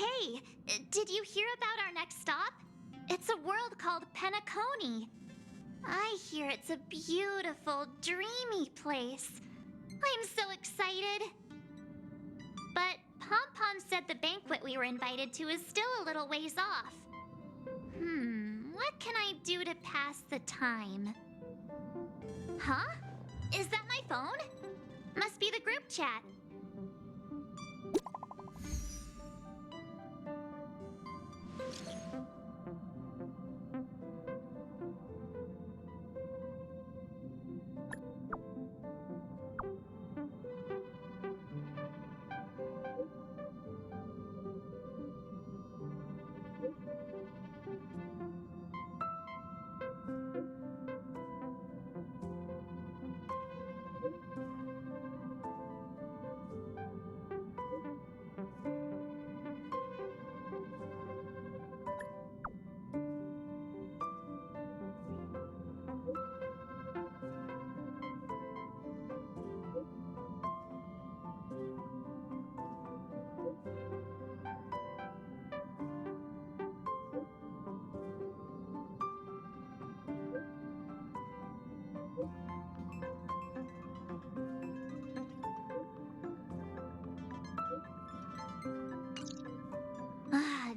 Hey, did you hear about our next stop? It's a world called Penacony. I hear it's a beautiful, dreamy place. I'm so excited. But Pom Pom said the banquet we were invited to is still a little ways off. What can I do to pass the time? Huh? Is that my phone? Must be the group chat.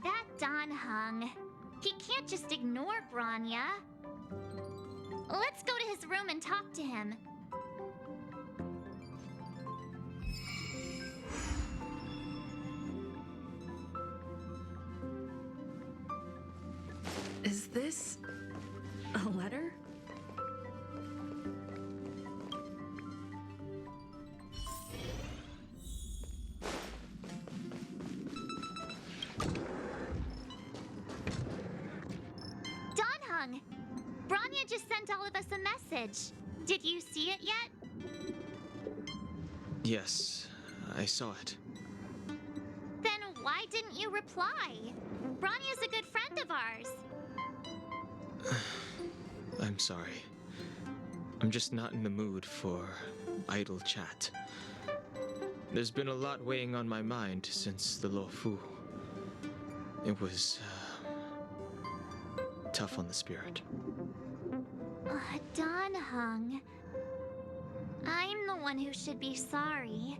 That Don Hung. He can't just ignore Branya. Let's go to his room and talk to him. Is this a letter? Branya just sent all of us a message. Did you see it yet? Yes, I saw it. Then why didn't you reply? Branya's a good friend of ours. I'm sorry. I'm just not in the mood for idle chat. There's been a lot weighing on my mind since the Lo Fu. It was tough on the spirit. Don Hung. I'm the one who should be sorry.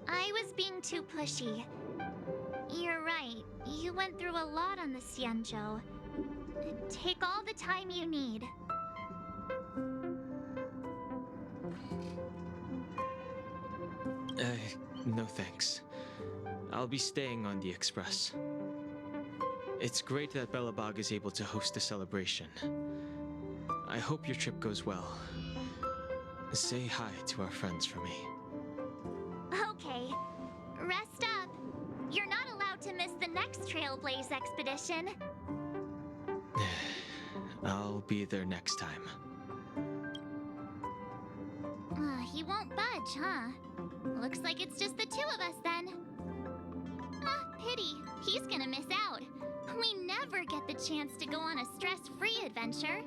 I was being too pushy. You're right. You went through a lot on the Xianzhou. Take all the time you need. No thanks. I'll be staying on the Express. It's great that Belobog is able to host a celebration. I hope your trip goes well. Say hi to our friends for me. Okay. Rest up. You're not allowed to miss the next Trailblaze expedition. I'll be there next time. He won't budge, huh? Looks like it's just the two of us then. Pity. He's gonna miss out. We never get the chance to go on a stress-free adventure.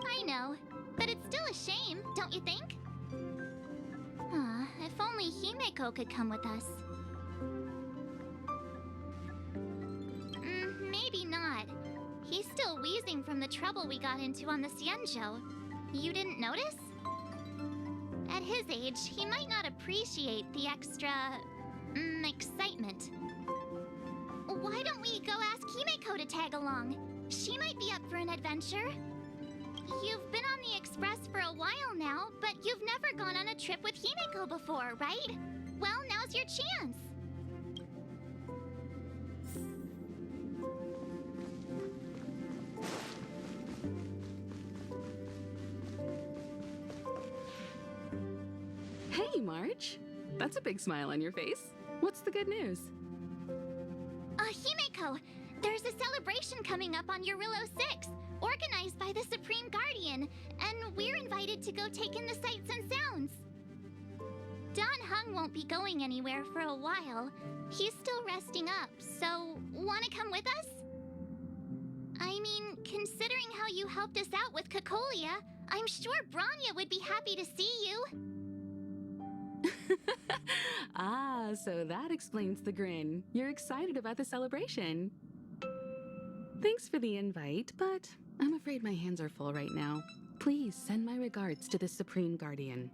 I know, but it's still a shame, don't you think? If only Himeko could come with us. Maybe not. He's still wheezing from the trouble we got into on the Xianzhou. You didn't notice? At his age, he might not appreciate the extra... excitement. Why don't we go ask Himeko to tag along? She might be up for an adventure. You've been on the Express for a while now, but you've never gone on a trip with Himeko before, right? Well, now's your chance. Hey, March. That's a big smile on your face. What's the good news? Himeko, there's a celebration coming up on Eurillo 6, organized by the Supreme Guardian, and we're invited to go take in the sights and sounds. Don Hung won't be going anywhere for a while. He's still resting up, so wanna come with us? I mean, considering how you helped us out with Cocolia, I'm sure Branya would be happy to see you. Ah, so that explains the grin. You're excited about the celebration. Thanks for the invite, but I'm afraid my hands are full right now. Please send my regards to the Supreme Guardian.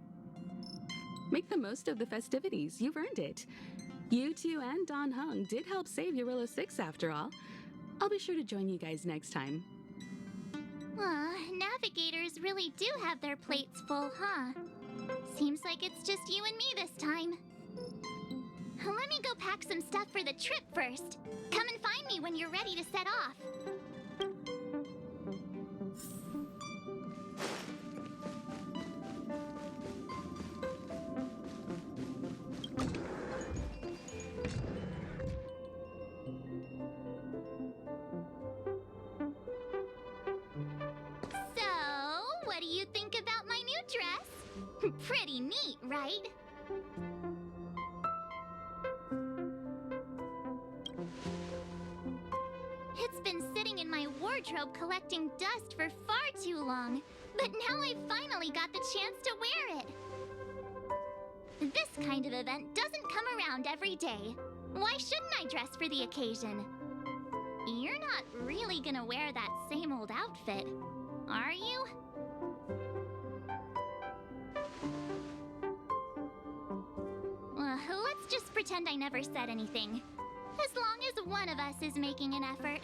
Make the most of the festivities. You've earned it. You two and Don Hung did help save Eurilla 6 after all. I'll be sure to join you guys next time. Navigators really do have their plates full, huh? Seems like it's just you and me this time. Let me go pack some stuff for the trip first. Come and find me when you're ready to set off. What do you think about my new dress? Pretty neat, right? It's been sitting in my wardrobe collecting dust for far too long, but now I finally got the chance to wear it. This kind of event doesn't come around every day. Why shouldn't I dress for the occasion? You're not really gonna wear that same old outfit, are you? Let's just pretend I never said anything. As long as one of us is making an effort.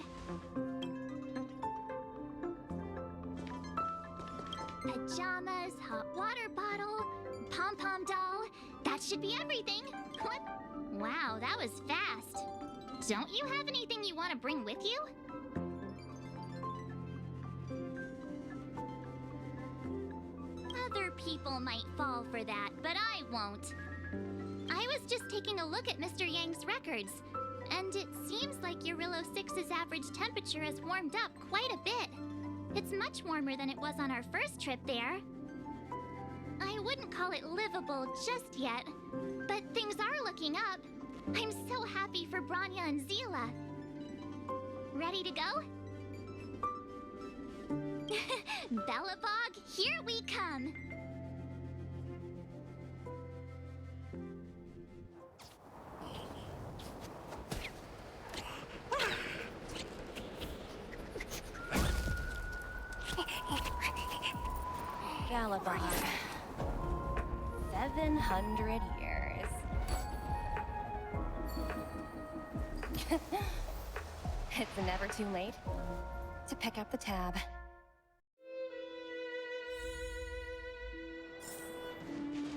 Pajamas, hot water bottle, pom-pom doll. That should be everything. What? Wow, that was fast. Don't you have anything you want to bring with you? Other people might fall for that, but I won't. I was just taking a look at Mr. Yang's records, and it seems like Eurilla 6's average temperature has warmed up quite a bit. It's much warmer than it was on our first trip there. I wouldn't call it livable just yet, but things are looking up. I'm so happy for Branya and Zila. Ready to go? Bellabog, here we come! Galabon. 700 years. It's never too late to pick up the tab.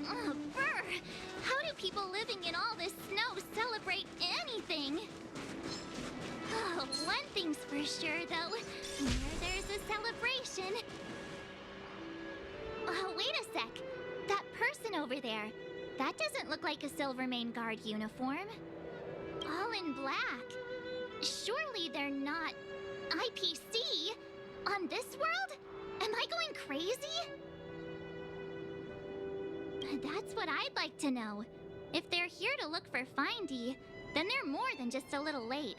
Brr! How do people living in all this snow celebrate anything? Oh, one thing's for sure, though. Where there's a celebration. Oh, wait a sec. That person over there. That doesn't look like a Silvermane Guard uniform. All in black. Surely they're not IPC on this world? Am I going crazy? That's what I'd like to know. If they're here to look for Findy, then they're more than just a little late.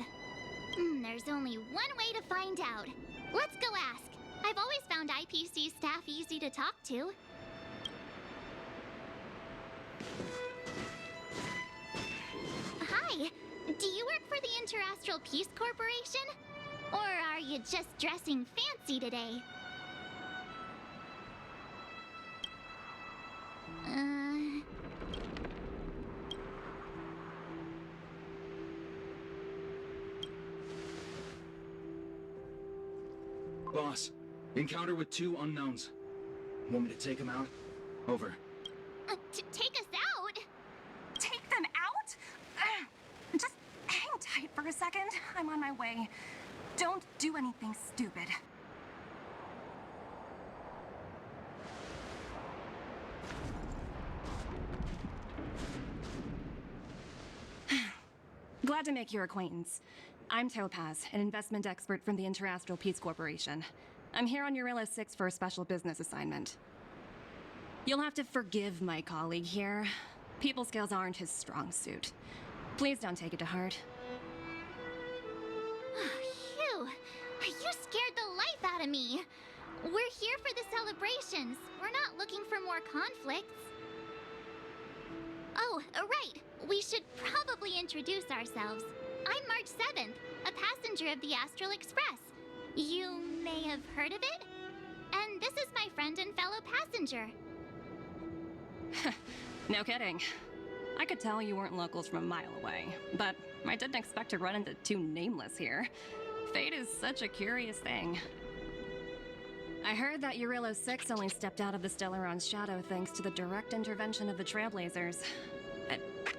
There's only one way to find out. Let's go ask. I've always found IPC staff easy to talk to. Hi, do you work for the Interastral Peace Corporation? Or are you just dressing fancy today? Boss, encounter with 2 unknowns. Want me to take them out? Over. Take us out? Take them out? Just hang tight for a second. I'm on my way. Don't do anything stupid. Glad to make your acquaintance. I'm Topaz, an investment expert from the Interastral Peace Corporation. I'm here on Eurilla 6 for a special business assignment. You'll have to forgive my colleague here. People skills aren't his strong suit. Please don't take it to heart. Phew! You scared the life out of me! We're here for the celebrations. We're not looking for more conflicts. Oh, right. We should probably introduce ourselves. I'm March 7th, a passenger of the Astral Express. You may have heard of it? And this is my friend and fellow passenger. No kidding. I could tell you weren't locals from a mile away, but I didn't expect to run into two nameless here. Fate is such a curious thing. I heard that Eurilo 6 only stepped out of the Stellaron's shadow thanks to the direct intervention of the Trailblazers.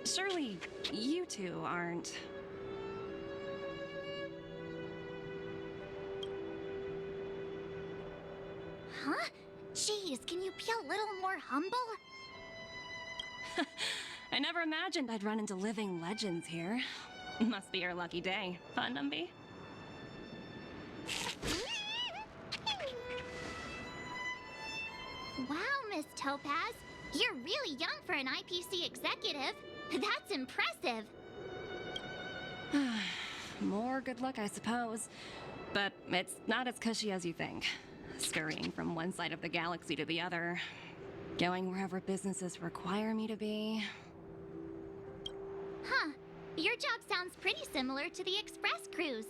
Surely you two aren't... Huh? Jeez, can you be a little more humble? I never imagined I'd run into living legends here. Must be your lucky day, huh, Numby? Wow, Miss Topaz. You're really young for an IPC executive. That's impressive. More good luck, I suppose. But it's not as cushy as you think. Scurrying from one side of the galaxy to the other. Going wherever businesses require me to be. Huh. Your job sounds pretty similar to the express cruise.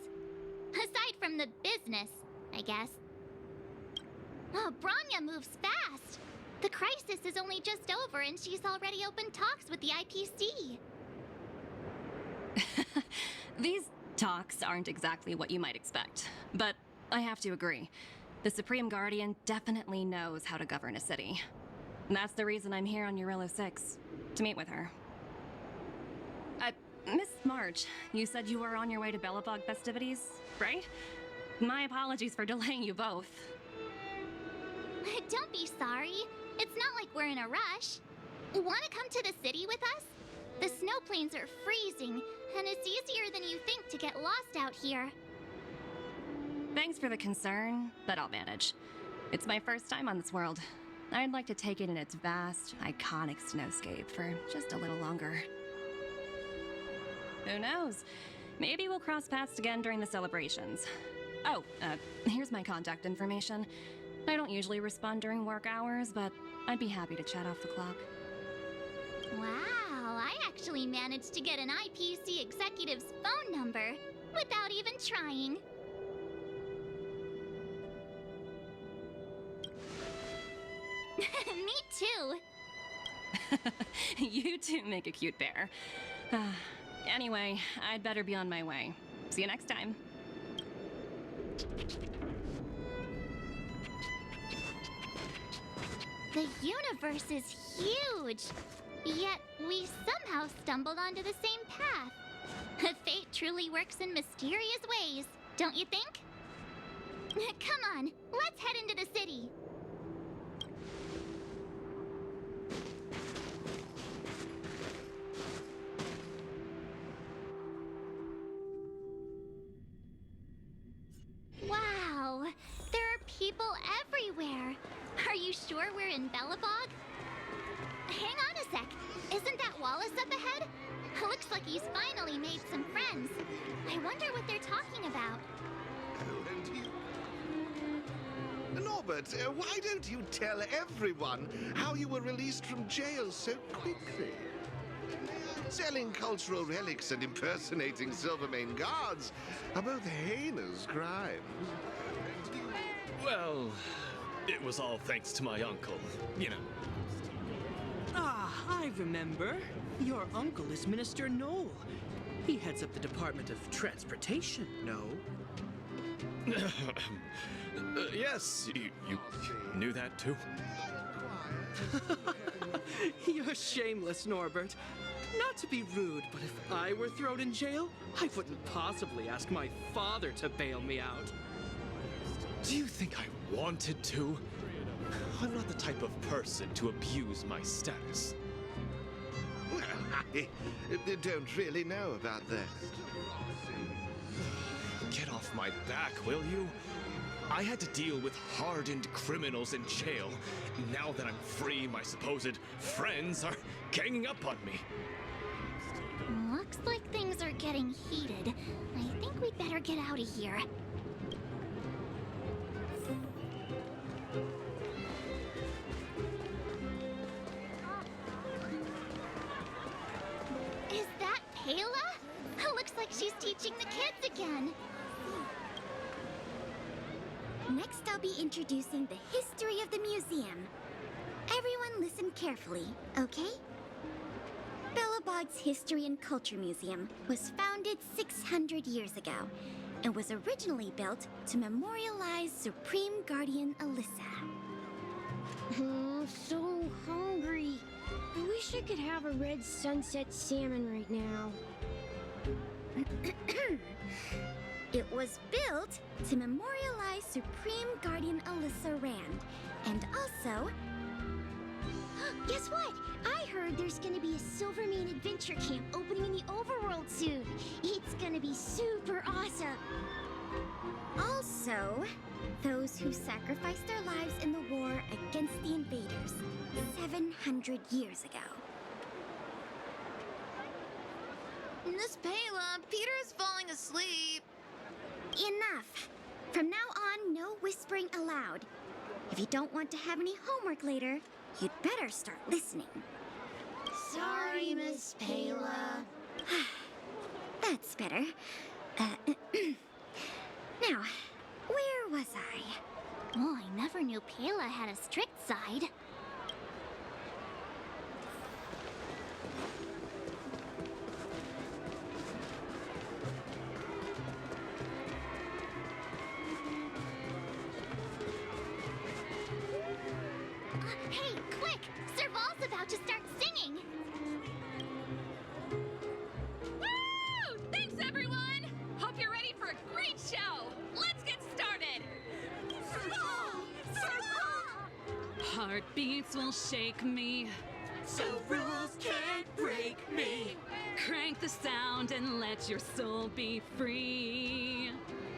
Aside from the business, I guess. Oh, Branya moves fast. The crisis is only just over and she's already opened talks with the IPC. These talks aren't exactly what you might expect. But I have to agree. The Supreme Guardian definitely knows how to govern a city. And that's the reason I'm here on Eurilo 6, to meet with her. Miss March, you said you were on your way to Belobog festivities, right? My apologies for delaying you both. Don't be sorry. It's not like we're in a rush. Want to come to the city with us? The snow plains are freezing, and it's easier than you think to get lost out here. Thanks for the concern, but I'll manage. It's my first time on this world. I'd like to take it in its vast, iconic snowscape for just a little longer. Who knows? Maybe we'll cross paths again during the celebrations. Oh, here's my contact information. I don't usually respond during work hours, but I'd be happy to chat off the clock. Wow, I actually managed to get an IPC executive's phone number without even trying. Me too. You two make a cute pair. Anyway, I'd better be on my way. See you next time. The universe is huge, yet we somehow stumbled onto the same path. Fate truly works in mysterious ways, don't you think? Come on, let's head into the city. Wow, there are people everywhere. Are you sure we're in Belobog? Hang on a sec. Isn't that Wallace up ahead? Looks like he's finally made some friends. I wonder what they're talking about. Norbert, why don't you tell everyone how you were released from jail so quickly? Selling cultural relics and impersonating Silvermane guards are both heinous crimes. Well, it was all thanks to my uncle, you know. Ah, I remember. Your uncle is Minister Knoll. He heads up the Department of Transportation, no? Yes, you knew that too? You're shameless, Norbert. Not to be rude, but if I were thrown in jail, I wouldn't possibly ask my father to bail me out. Do you think I wanted to? I'm not the type of person to abuse my status. Well, I don't really know about that. Get off my back, will you? I had to deal with hardened criminals in jail. Now that I'm free, my supposed friends are ganging up on me. Looks like things are getting heated. I think we'd better get out of here. like she's teaching the kids again. Next, I'll be introducing the history of the museum. Everyone listen carefully, okay? Belobog's History and Culture Museum was founded 600 years ago and was originally built to memorialize Supreme Guardian Alyssa. So hungry. I wish I could have a red sunset salmon right now. It was built to memorialize Supreme Guardian Alyssa Rand, and also... Guess what? I heard there's gonna be a Silvermane adventure camp opening in the overworld soon. It's gonna be super awesome. Also, those who sacrificed their lives in the war against the invaders 700 years ago. Miss Payla, Peter's falling asleep. Enough! From now on, no whispering aloud. If you don't want to have any homework later, you'd better start listening. Sorry, Miss Payla. That's better. Now, where was I? Oh, I never knew Payla had a strict side. Hey, quick! Serval's about to start singing! Woo! Thanks, everyone! Hope you're ready for a great show! Let's get started! Serval! Serval! Heartbeats will shake me. So rules can't break me. Crank the sound and let your soul be free.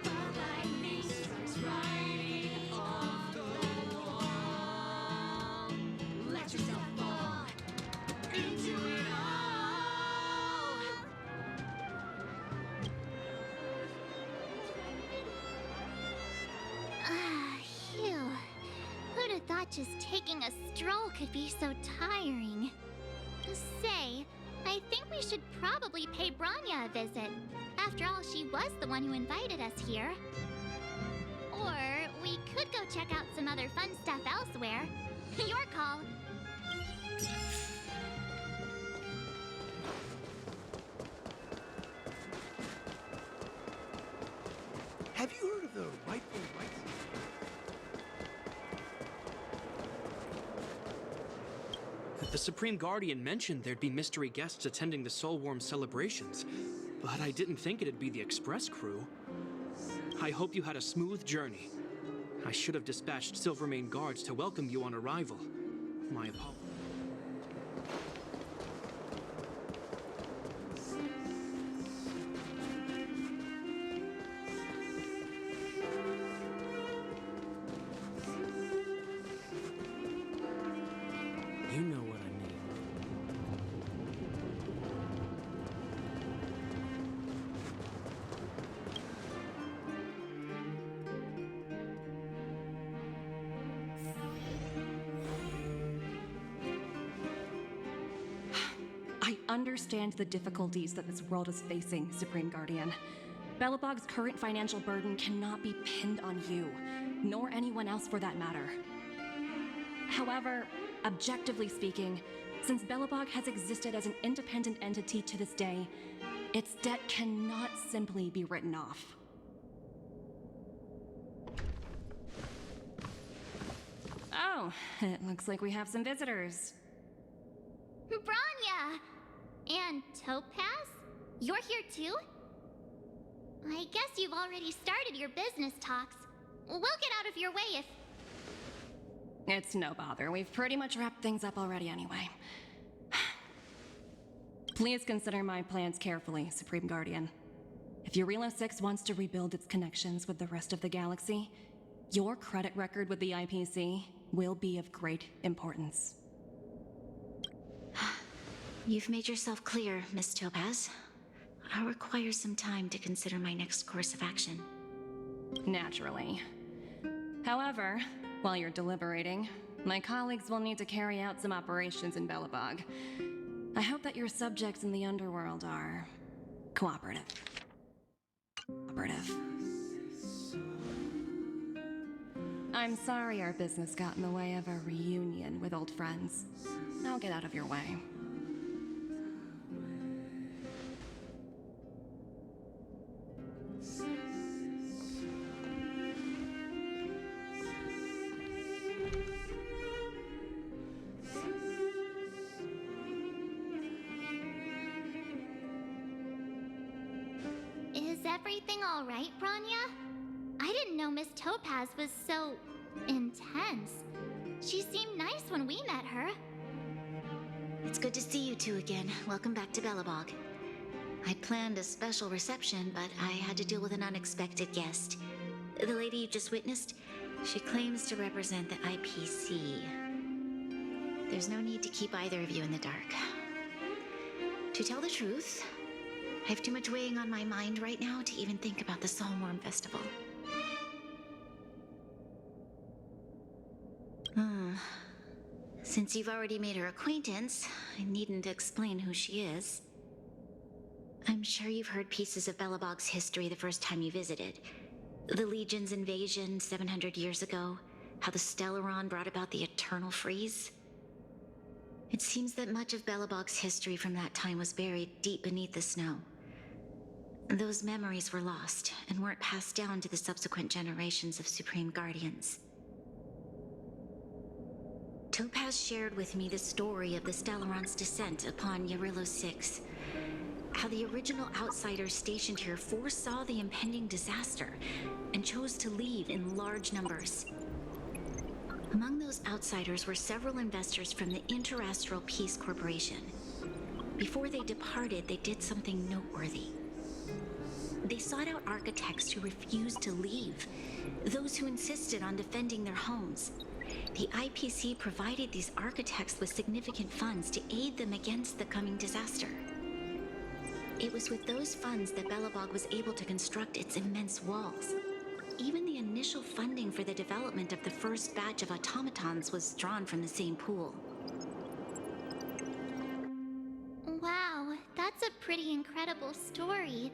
The lightning strikes right off the wall. Let yourself fall into it all. Phew. Who'd have thought just taking a stroll could be so tiring? Say, I think we should probably pay Branya a visit. After all, she was the one who invited us here. Or we could go check out some other fun stuff elsewhere. Your call. Have you heard of the rightful rights? The Supreme Guardian mentioned there'd be mystery guests attending the Soulworm celebrations, but I didn't think it'd be the Express crew. I hope you had a smooth journey. I should have dispatched Silvermane guards to welcome you on arrival. My apologies. You know what I mean. I understand the difficulties that this world is facing, Supreme Guardian. Belobog's current financial burden cannot be pinned on you, nor anyone else for that matter. However, objectively speaking, since Belobog has existed as an independent entity to this day, its debt cannot simply be written off. Oh, it looks like we have some visitors. Branya! And Topaz? You're here too? I guess you've already started your business talks. We'll get out of your way if... It's no bother. We've pretty much wrapped things up already anyway. Please consider my plans carefully, Supreme Guardian. If Eurilo 6 wants to rebuild its connections with the rest of the galaxy, your credit record with the IPC will be of great importance. You've made yourself clear, Miss Topaz. I'll require some time to consider my next course of action. Naturally. However, while you're deliberating, my colleagues will need to carry out some operations in Belobog. I hope that your subjects in the underworld are cooperative. operative. I'm sorry our business got in the way of a reunion with old friends. I'll get out of your way. Is everything all right, Branya? I didn't know Miss Topaz was so intense. She seemed nice when we met her. It's good to see you two again. Welcome back to Belobog. I'd planned a special reception, but I had to deal with an unexpected guest. The lady you just witnessed, she claims to represent the IPC. There's no need to keep either of you in the dark. To tell the truth, I have too much weighing on my mind right now to even think about the Soulworm Festival. Since you've already made her acquaintance, I needn't explain who she is. I'm sure you've heard pieces of Belobog's history the first time you visited. The Legion's invasion 700 years ago, how the Stellaron brought about the Eternal Freeze. It seems that much of Belobog's history from that time was buried deep beneath the snow. Those memories were lost and weren't passed down to the subsequent generations of Supreme Guardians. Topaz shared with me the story of the Stellaron's descent upon Yarillo 6. How the original outsiders stationed here foresaw the impending disaster and chose to leave in large numbers. Among those outsiders were several investors from the Interastral Peace Corporation. Before they departed, they did something noteworthy. They sought out architects who refused to leave, those who insisted on defending their homes. The IPC provided these architects with significant funds to aid them against the coming disaster. It was with those funds that Belobog was able to construct its immense walls. Even the initial funding for the development of the first batch of automatons was drawn from the same pool. Wow, that's a pretty incredible story.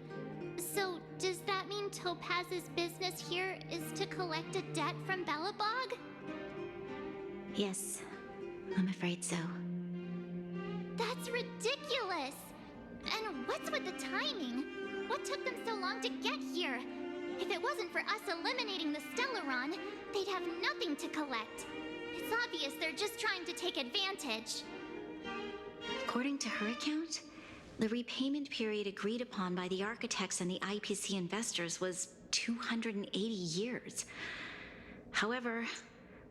So, does that mean Topaz's business here is to collect a debt from Belobog? Yes, I'm afraid so. That's ridiculous! And what's with the timing? What took them so long to get here? If it wasn't for us eliminating the Stellaron, they'd have nothing to collect. It's obvious they're just trying to take advantage. According to her account, the repayment period agreed upon by the architects and the IPC investors was 280 years. However,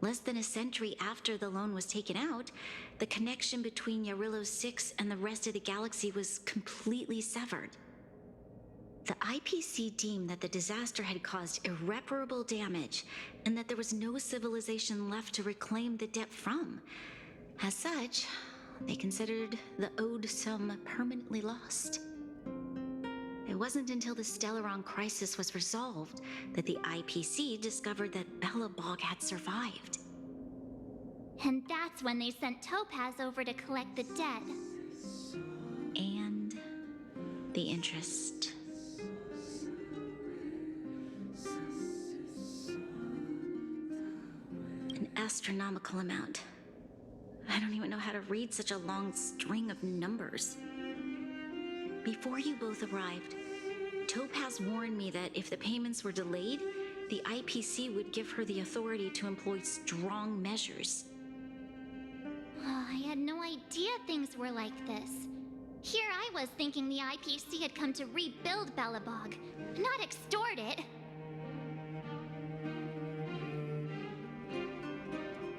less than a century after the loan was taken out, the connection between Yarillo 6 and the rest of the galaxy was completely severed. The IPC deemed that the disaster had caused irreparable damage and that there was no civilization left to reclaim the debt from. As such, they considered the owed sum permanently lost. It wasn't until the Stellaron crisis was resolved that the IPC discovered that Belobog had survived. And that's when they sent Topaz over to collect the debt. And the interest. An astronomical amount. I don't even know how to read such a long string of numbers. Before you both arrived, Topaz warned me that if the payments were delayed, the IPC would give her the authority to employ strong measures. Oh, I had no idea things were like this. Here I was thinking the IPC had come to rebuild Belobog, not extort it.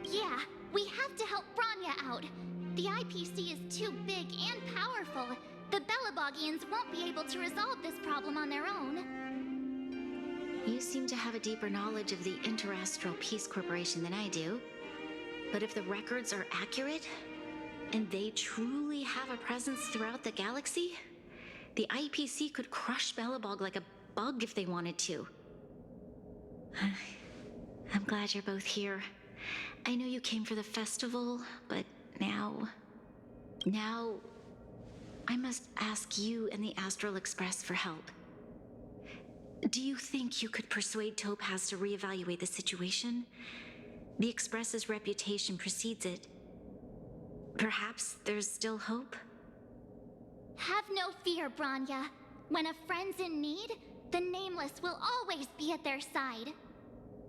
Yeah, we have to help Branya out. The IPC is too big and powerful. The Belobogians won't be able to resolve this problem on their own. You seem to have a deeper knowledge of the Interastral Peace Corporation than I do. But if the records are accurate, and they truly have a presence throughout the galaxy, the IPC could crush Belobog like a bug if they wanted to. I'm glad you're both here. I know you came for the festival, but now I must ask you and the Astral Express for help. Do you think you could persuade Topaz to reevaluate the situation? The Express's reputation precedes it. Perhaps there's still hope? Have no fear, Branya. When a friend's in need, the Nameless will always be at their side.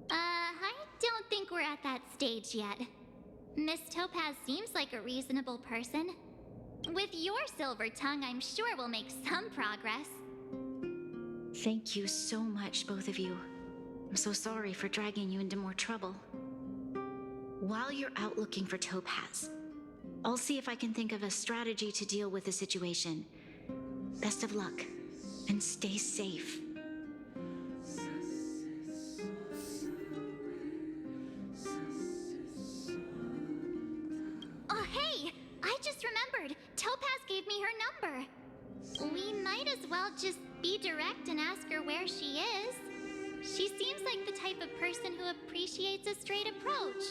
I don't think we're at that stage yet. Miss Topaz seems like a reasonable person. With your silver tongue, I'm sure we'll make some progress. Thank you so much, both of you. I'm so sorry for dragging you into more trouble. While you're out looking for Topaz, I'll see if I can think of a strategy to deal with the situation. Best of luck, and stay safe. Oh, hey! I just remembered. Topaz gave me her number. We might as well just be direct and ask her where she is. She seems like the type of person who appreciates a straight approach.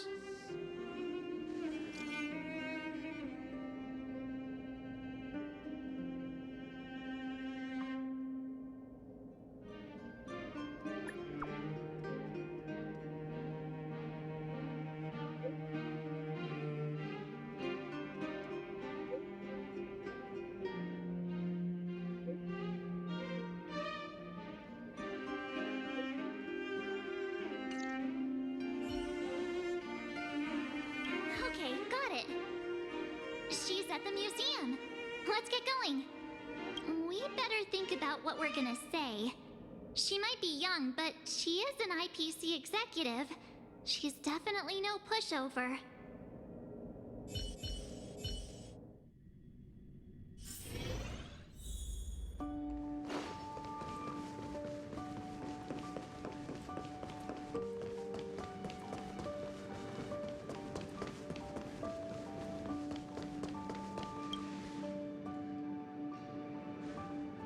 Okay, got it. She's at the museum. Let's get going. We better think about what we're gonna say. She might be young, but she is an IPC executive. She's definitely no pushover.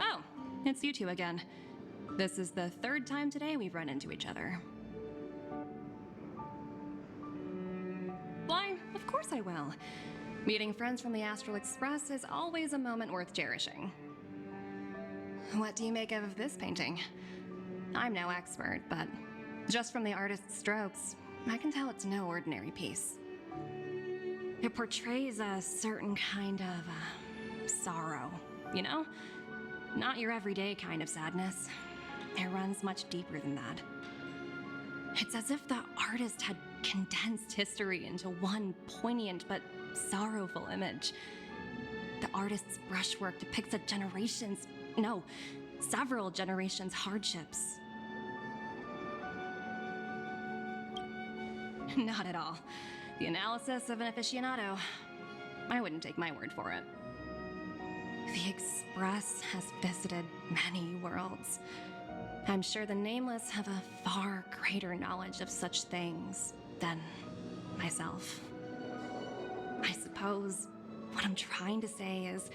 Oh, it's you two again. This is the third time today we've run into each other. Why, of course I will. Meeting friends from the Astral Express is always a moment worth cherishing. What do you make of this painting? I'm no expert, but just from the artist's strokes, I can tell it's no ordinary piece. It portrays a certain kind of sorrow, you know? Not your everyday kind of sadness. It runs much deeper than that. It's as if the artist had condensed history into one poignant but sorrowful image. The artist's brushwork depicts several generations' hardships. Not at all. The analysis of an aficionado. I wouldn't take my word for it. The Express has visited many worlds. I'm sure the Nameless have a far greater knowledge of such things than myself. I suppose what I'm trying to say is,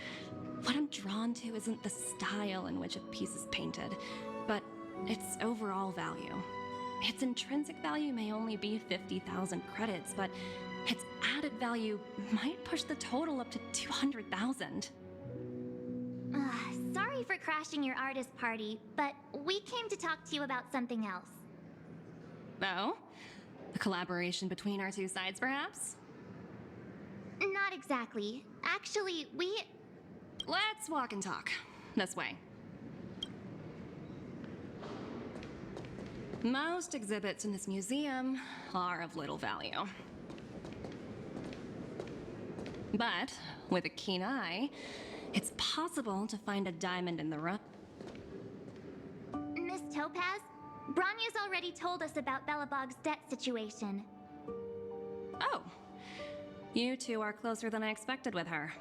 what I'm drawn to isn't the style in which a piece is painted, but its overall value. Its intrinsic value may only be 50,000 credits, but its added value might push the total up to 200,000. Sorry for crashing your artist party, but we came to talk to you about something else. Oh? A collaboration between our two sides, perhaps? Not exactly. Actually, Let's walk and talk. This way. Most exhibits in this museum are of little value. But with a keen eye, it's possible to find a diamond in the rough. Miss Topaz, Branya's already told us about Belobog's debt situation. Oh, you two are closer than I expected with her.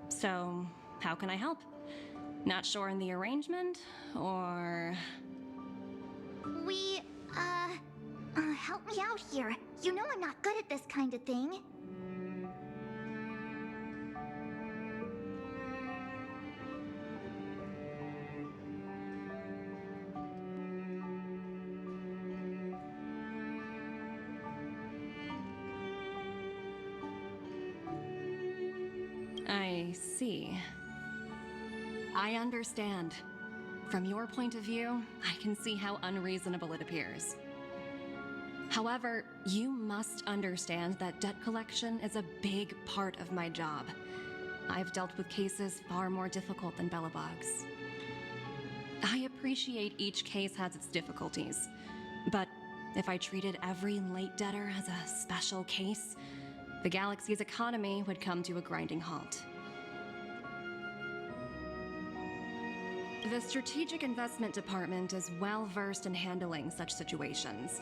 So, how can I help? Not sure in the arrangement, or... Help me out here. You know I'm not good at this kind of thing. I see. I understand. from your point of view, I can see how unreasonable it appears. However, you must understand that debt collection is a big part of my job. I've dealt with cases far more difficult than Belobog's. I appreciate each case has its difficulties, but if I treated every late debtor as a special case, the galaxy's economy would come to a grinding halt. The Strategic Investment Department is well versed in handling such situations.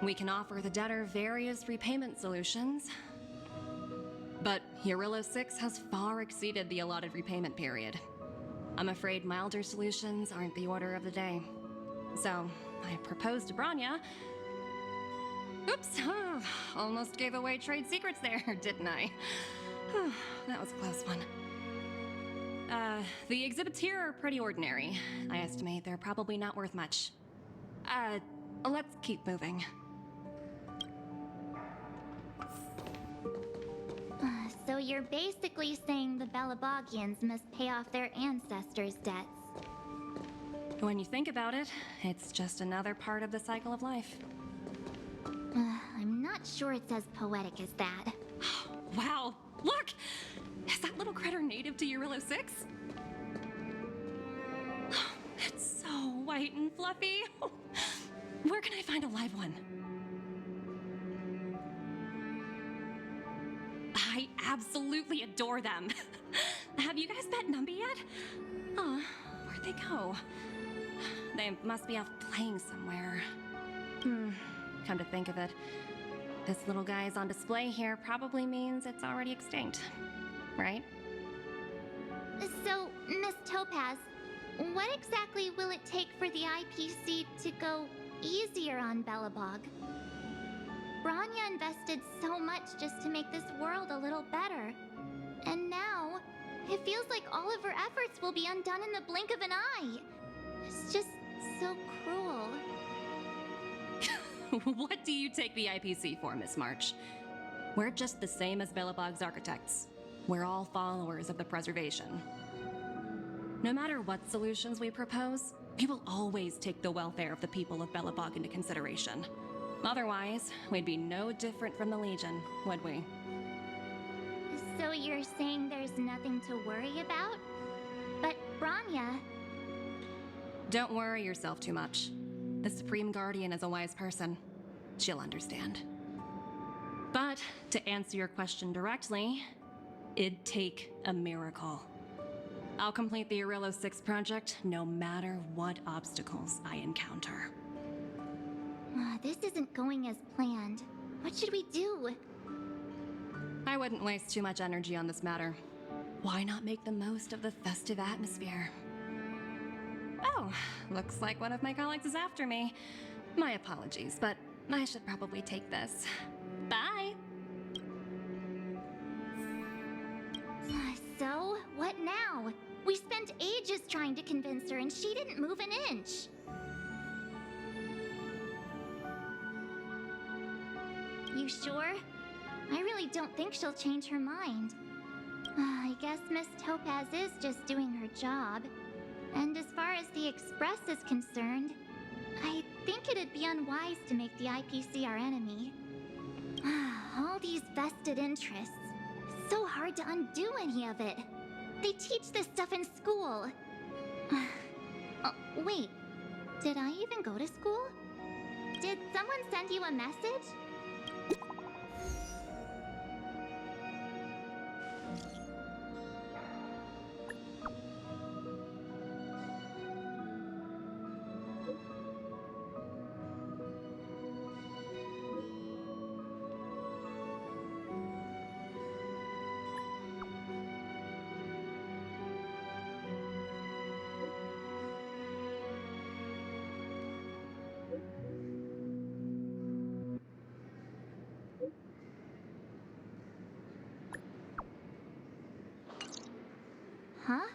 We can offer the debtor various repayment solutions, but Eurillo 6 has far exceeded the allotted repayment period. I'm afraid milder solutions aren't the order of the day. So, I proposed to Branya. Oops, almost gave away trade secrets there, didn't I? That was a close one. The exhibits here are pretty ordinary. I estimate they're probably not worth much. Let's keep moving. So you're basically saying the Belabogians must pay off their ancestors' debts. When you think about it, it's just another part of the cycle of life. I'm not sure it's as poetic as that. Wow, look! Is that little critter native to Eurillo 6? It's so white and fluffy. Where can I find a live one? I absolutely adore them. Have you guys met Numby yet? Oh, where'd they go? They must be off playing somewhere. Come to think of it, this little guy's on display here probably means it's already extinct, right? So, Miss Topaz, what exactly will it take for the IPC to go easier on Belobog? Branya invested so much just to make this world a little better. And now, it feels like all of her efforts will be undone in the blink of an eye. It's just so cruel. What do you take the IPC for, Miss March? We're just the same as Belobog's architects. We're all followers of the preservation. No matter what solutions we propose, we will always take the welfare of the people of Belobog into consideration. Otherwise, we'd be no different from the Legion, would we? So you're saying there's nothing to worry about? But Branya... Don't worry yourself too much. The Supreme Guardian is a wise person. She'll understand. But to answer your question directly, it'd take a miracle. I'll complete the Eurillo 6 project no matter what obstacles I encounter. This isn't going as planned. What should we do? I wouldn't waste too much energy on this matter. Why not make the most of the festive atmosphere? Oh, looks like one of my colleagues is after me. My apologies, but I should probably take this. Bye! So, what now? We spent ages trying to convince her and she didn't move an inch. You sure? I really don't think she'll change her mind. I guess Miss Topaz is just doing her job. And as far as the Express is concerned, I think it'd be unwise to make the IPC our enemy. All these vested interests. So hard to undo any of it. They teach this stuff in school. Wait, did I even go to school? Did someone send you a message? Huh?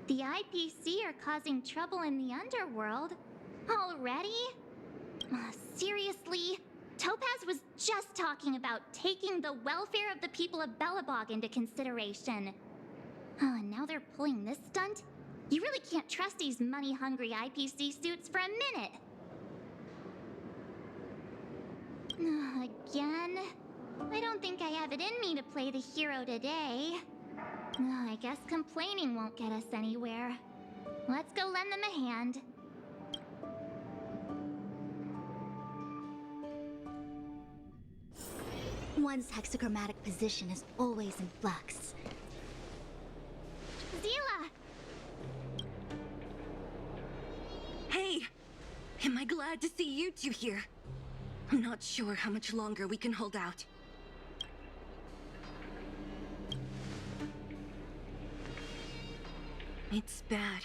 The IPC are causing trouble in the underworld? Already? Seriously? Topaz was just talking about taking the welfare of the people of Belobog into consideration. And now they're pulling this stunt? You really can't trust these money-hungry IPC suits for a minute. Again? I don't think I have it in me to play the hero today. I guess complaining won't get us anywhere. Let's go lend them a hand. One's hexagrammatic position is always in flux. Zila! Hey! Am I glad to see you two here? I'm not sure how much longer we can hold out. It's bad.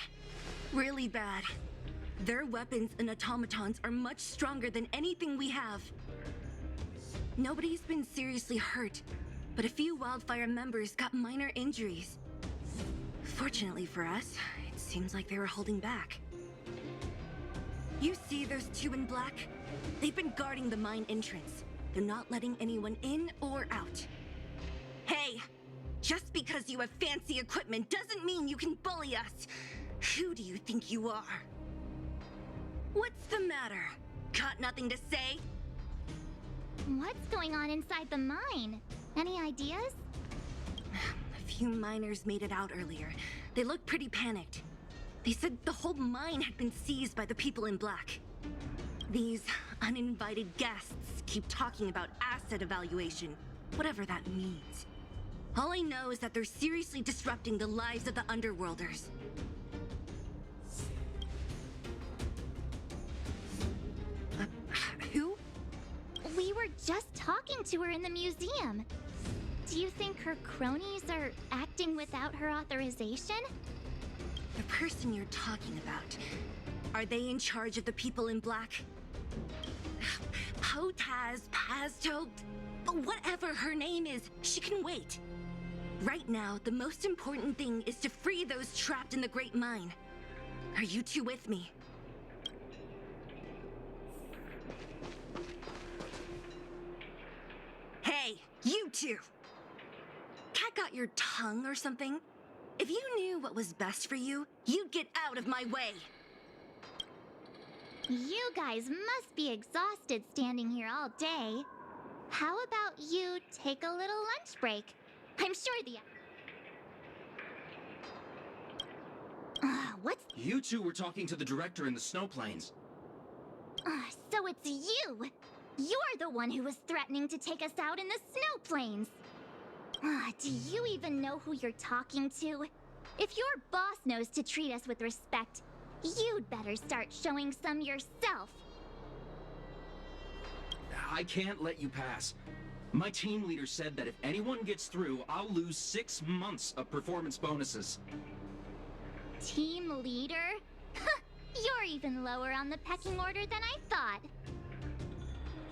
Really bad. Their weapons and automatons are much stronger than anything we have. Nobody's been seriously hurt, but a few Wildfire members got minor injuries. Fortunately for us, it seems like they were holding back. You see those two in black? They've been guarding the mine entrance. They're not letting anyone in or out. Hey! Just because you have fancy equipment doesn't mean you can bully us! Who do you think you are? What's the matter? Got nothing to say? What's going on inside the mine? Any ideas? A few miners made it out earlier. They looked pretty panicked. They said the whole mine had been seized by the people in black. These uninvited guests keep talking about asset evaluation, whatever that means. All I know is that they're seriously disrupting the lives of the Underworlders. Who? We were just talking to her in the museum. Do you think her cronies are acting without her authorization? The person you're talking about, are they in charge of the people in black? Potaz, Pazto, whatever her name is, she can wait. Right now, the most important thing is to free those trapped in the Great Mine. Are you two with me? Hey, you two! Cat got your tongue or something? If you knew what was best for you, you'd get out of my way! You guys must be exhausted standing here all day. How about you take a little lunch break? I'm sure the... what's... You two were talking to the director in the snow plains. So it's you! You're the one who was threatening to take us out in the snow plains! Do you even know who you're talking to? If your boss knows to treat us with respect, you'd better start showing some yourself. I can't let you pass. My team leader said that if anyone gets through, I'll lose 6 months of performance bonuses. Team leader? You're even lower on the pecking order than I thought.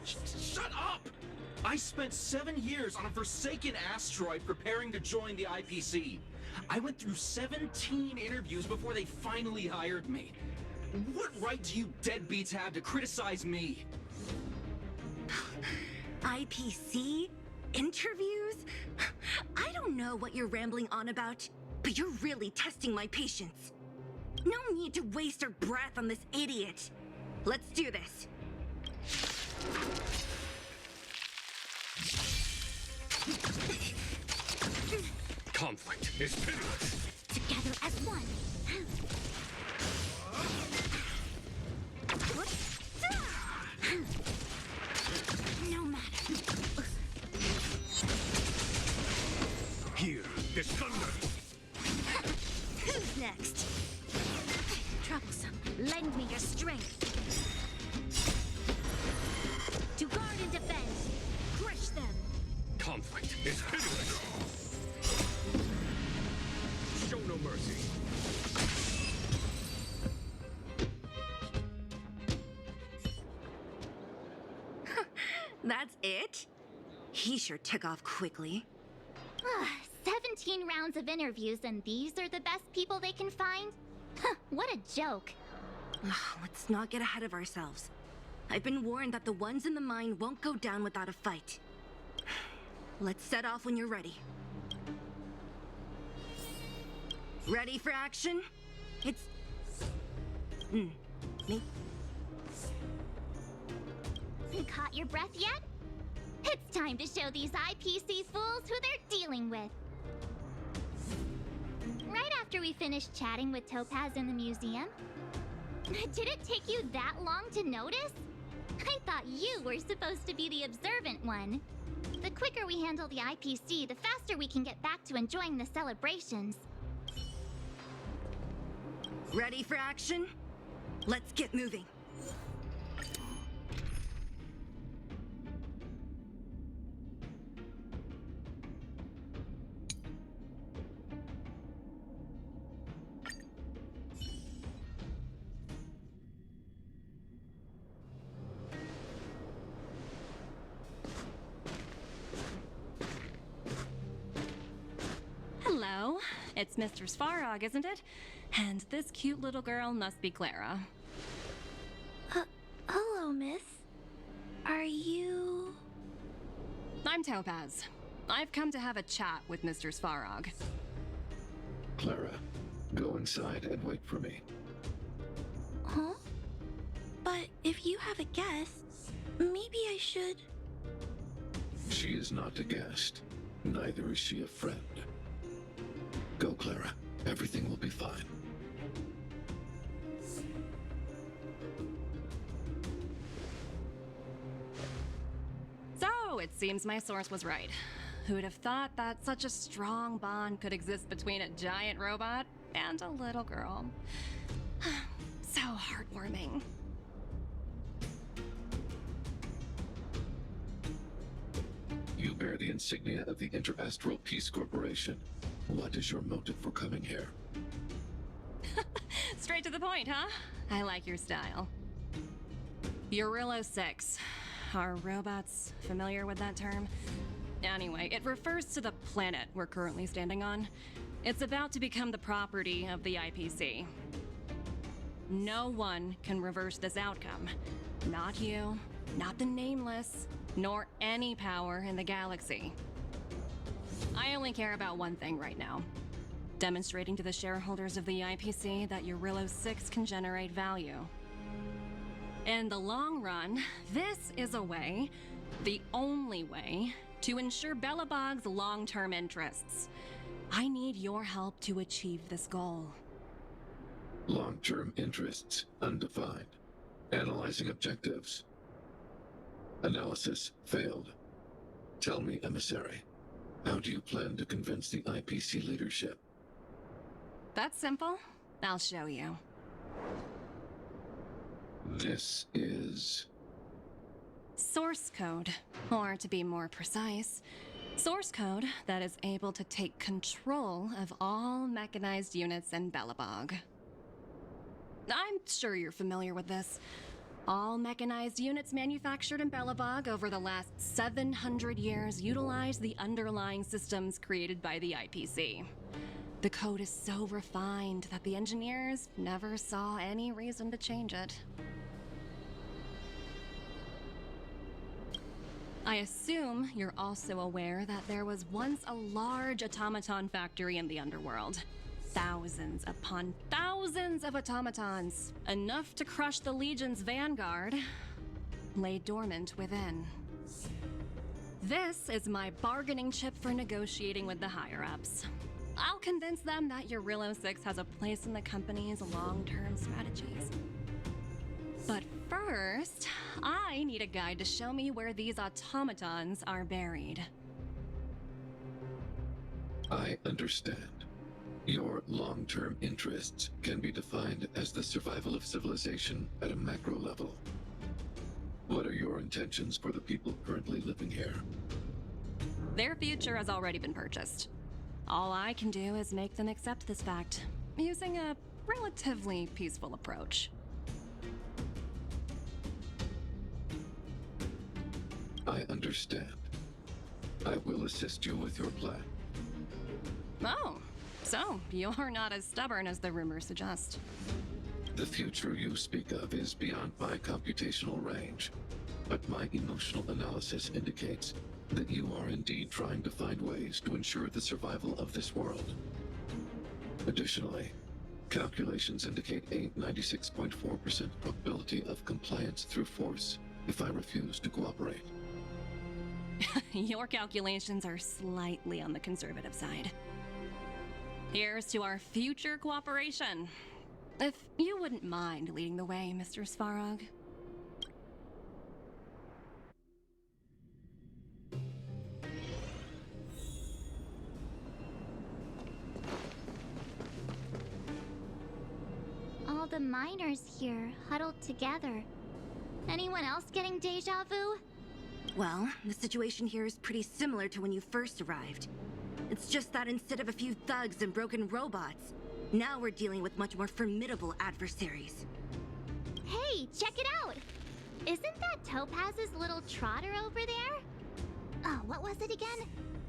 Shut up! I spent 7 years on a forsaken asteroid preparing to join the IPC. I went through 17 interviews before they finally hired me. What right do you deadbeats have to criticize me? IPC? Interviews? I don't know what you're rambling on about, but you're really testing my patience. No need to waste our breath on this idiot. Let's do this. Conflict is pitiless. Together as one. No matter. Here, this thunder. Who's next? Troublesome. Lend me your strength. To guard and defend. Crush them. Conflict is pitiless. Show no mercy. That's it? He sure took off quickly. 17 rounds of interviews and these are the best people they can find? What a joke. Let's not get ahead of ourselves. I've been warned that the ones in the mine won't go down without a fight. Let's set off when you're ready. Ready for action? It's... me. Caught your breath yet? It's time to show these IPC fools who they're dealing with. Right after we finished chatting with Topaz in the museum. Did it take you that long to notice? I thought you were supposed to be the observant one. The quicker we handle the IPC, the faster we can get back to enjoying the celebrations. Ready for action? Let's get moving. Hello, it's Mr. Svarog, isn't it? And this cute little girl must be Clara. Hello, miss. Are you... I'm Topaz. I've come to have a chat with Mr. Svarog. Clara, go inside and wait for me. Huh? But if you have a guest, maybe I should... She is not a guest. Neither is she a friend. Go, Clara. Everything will be fine. So, it seems my source was right. Who'd have thought that such a strong bond could exist between a giant robot and a little girl? So heartwarming. You bear the insignia of the Interastral Peace Corporation. What is your motive for coming here? Straight to the point, huh? I like your style. Eurillo 6. Are robots familiar with that term? Anyway, it refers to the planet we're currently standing on. It's about to become the property of the IPC. No one can reverse this outcome. Not you, not the Nameless, nor any power in the galaxy. I only care about one thing right now. Demonstrating to the shareholders of the IPC that Eurillo 6 can generate value. In the long run, this is a way, the only way, to ensure Belobog's long-term interests. I need your help to achieve this goal. Long-term interests, undefined. Analyzing objectives. Analysis failed. Tell me, emissary, how do you plan to convince the IPC leadership? That's simple. I'll show you. This is... Source code, or to be more precise, source code that is able to take control of all mechanized units in Belobog. I'm sure you're familiar with this. All mechanized units manufactured in Belobog over the last 700 years utilize the underlying systems created by the IPC. The code is so refined that the engineers never saw any reason to change it. I assume you're also aware that there was once a large automaton factory in the underworld. Thousands upon thousands of automatons, enough to crush the Legion's vanguard, lay dormant within. This is my bargaining chip for negotiating with the higher-ups. I'll convince them that Eurillo 6 has a place in the company's long-term strategies. But first, I need a guide to show me where these automatons are buried. I understand. Your long-term interests can be defined as the survival of civilization at a macro level. What are your intentions for the people currently living here? Their future has already been purchased. All I can do is make them accept this fact, using a relatively peaceful approach. I understand. I will assist you with your plan. Oh, so you're not as stubborn as the rumors suggest. The future you speak of is beyond my computational range, but my emotional analysis indicates that you are indeed trying to find ways to ensure the survival of this world. Additionally, Calculations indicate a 96.4% probability of compliance through force if I refuse to cooperate. Your calculations are slightly on the conservative side. Here's to our future cooperation. If you wouldn't mind leading the way, Mr. Svarog. All the miners here, huddled together. Anyone else getting deja vu? Well, the situation here is pretty similar to when you first arrived. It's just that instead of a few thugs and broken robots, now we're dealing with much more formidable adversaries. Hey, check it out! Isn't that Topaz's little trotter over there? Oh, what was it again?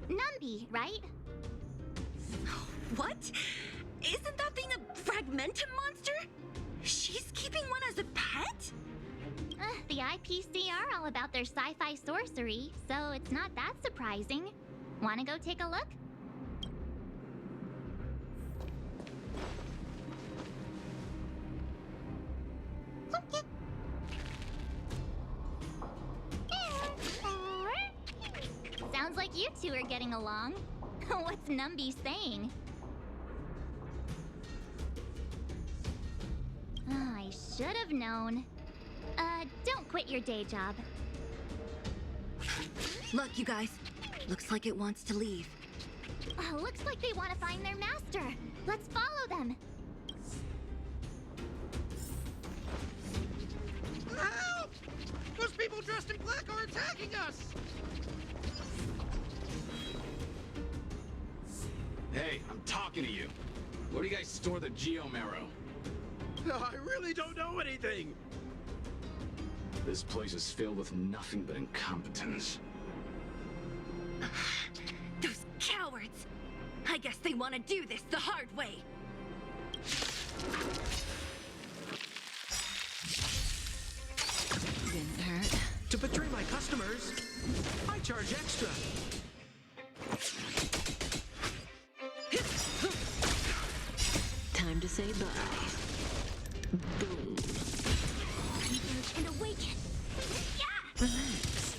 Numby, right? What? Isn't that thing a fragmentum monster? She's keeping one as a pet? The IPC are all about their sci-fi sorcery, so it's not that surprising. Wanna go take a look? Sounds like you two are getting along. What's Numby saying? Oh, I should have known. Don't quit your day job. Look, you guys. Looks like it wants to leave. Looks like they want to find their master. Let's follow them. Help! Those people dressed in black are attacking us! Hey, I'm talking to you. Where do you guys store the Geomarrow? I really don't know anything! This place is filled with nothing but incompetence. Those cowards! I guess they want to do this the hard way. Didn't hurt. To betray my customers, I charge extra. Time to say bye. Boom. And awaken. Relax.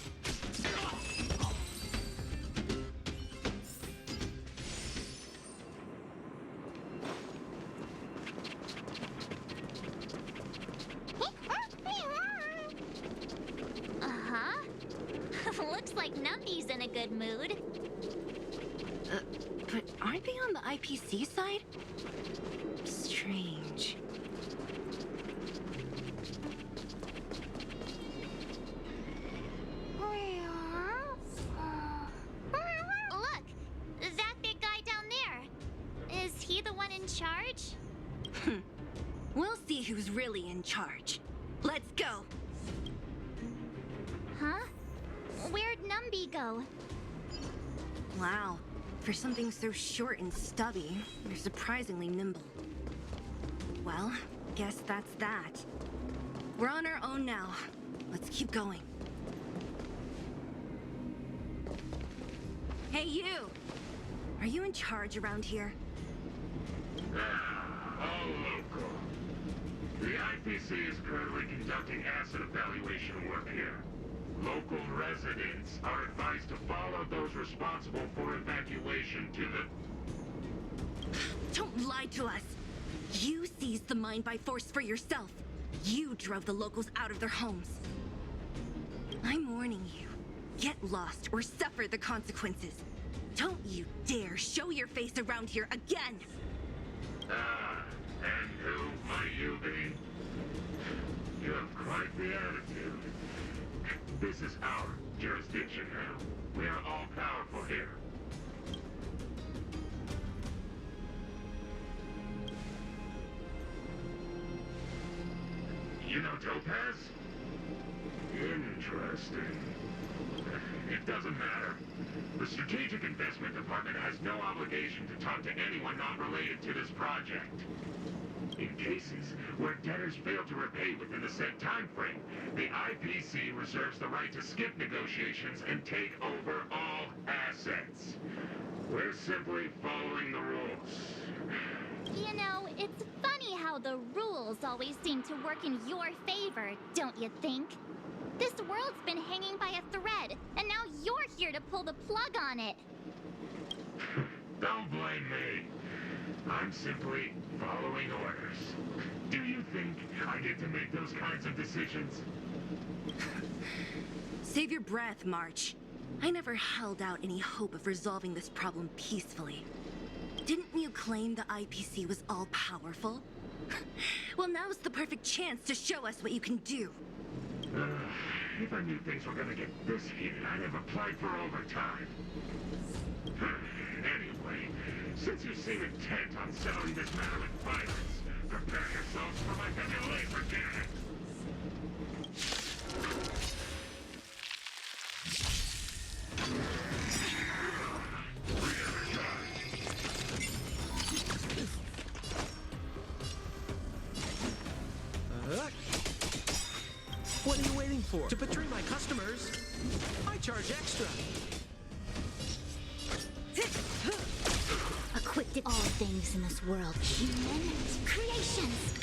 Looks like Numby's in a good mood. But aren't they on the IPC side? Strange. Look! That big guy down there. Is he the one in charge? We'll see who's really in charge. Let's go. Huh? Where'd Numby go? Wow. For something so short and stubby, they're surprisingly nimble. Well, guess that's that. We're on our own now. Let's keep going. Hey, you! Are you in charge around here? All local. The IPC is currently conducting asset evaluation work here. Local residents are advised to follow those responsible for evacuation to the... Don't lie to us! You seized the mine by force for yourself. You drove the locals out of their homes. I'm warning you. Get lost or suffer the consequences. Don't you dare show your face around here again! Ah, and who might you be? You have quite the attitude. This is our jurisdiction now. We are all powerful here. You know Topaz? Interesting. It doesn't matter. The Strategic Investment Department has no obligation to talk to anyone not related to this project. In cases where debtors fail to repay within the set time frame, the IPC reserves the right to skip negotiations and take over all assets. We're simply following the rules. You know, it's funny how the rules always seem to work in your favor, don't you think? This world's been hanging by a thread, and now you're here to pull the plug on it. Don't blame me. I'm simply following orders. Do you think I get to make those kinds of decisions? Save your breath, March. I never held out any hope of resolving this problem peacefully. Didn't you claim the IPC was all-powerful? Well, now's the perfect chance to show us what you can do. If I knew things were gonna get this heated, I'd have applied for overtime. Anyway, since you seem intent on settling this matter with violence, prepare yourselves for my heavy laser cannon. What are you waiting for? To betray my customers, I charge extra. Equipped at all things in this world. Human creations.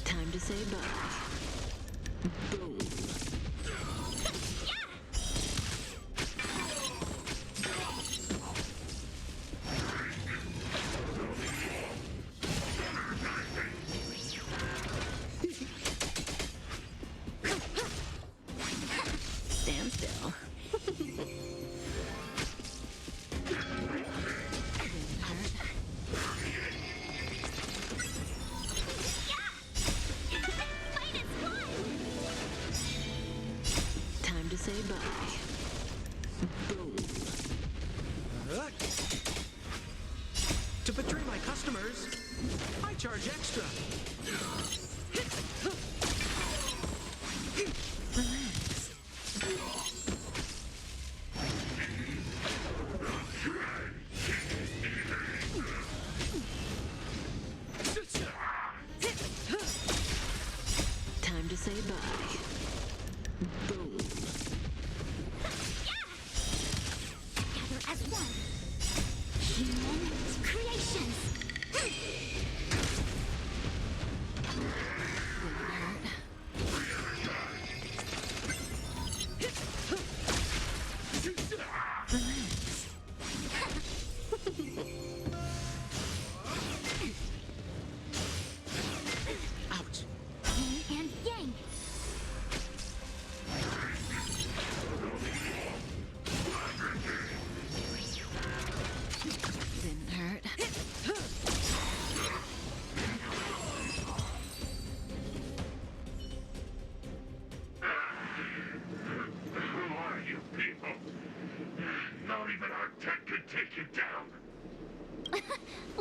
Time to say bye. Boom. Stand still. Time to say bye. Boom. To betray my customers, I charge extra. Time to say bye. Boom. Together as one. Human creations. Ouch. Yin and yang. Didn't hurt. Who are you people? Not even our tech could take you down.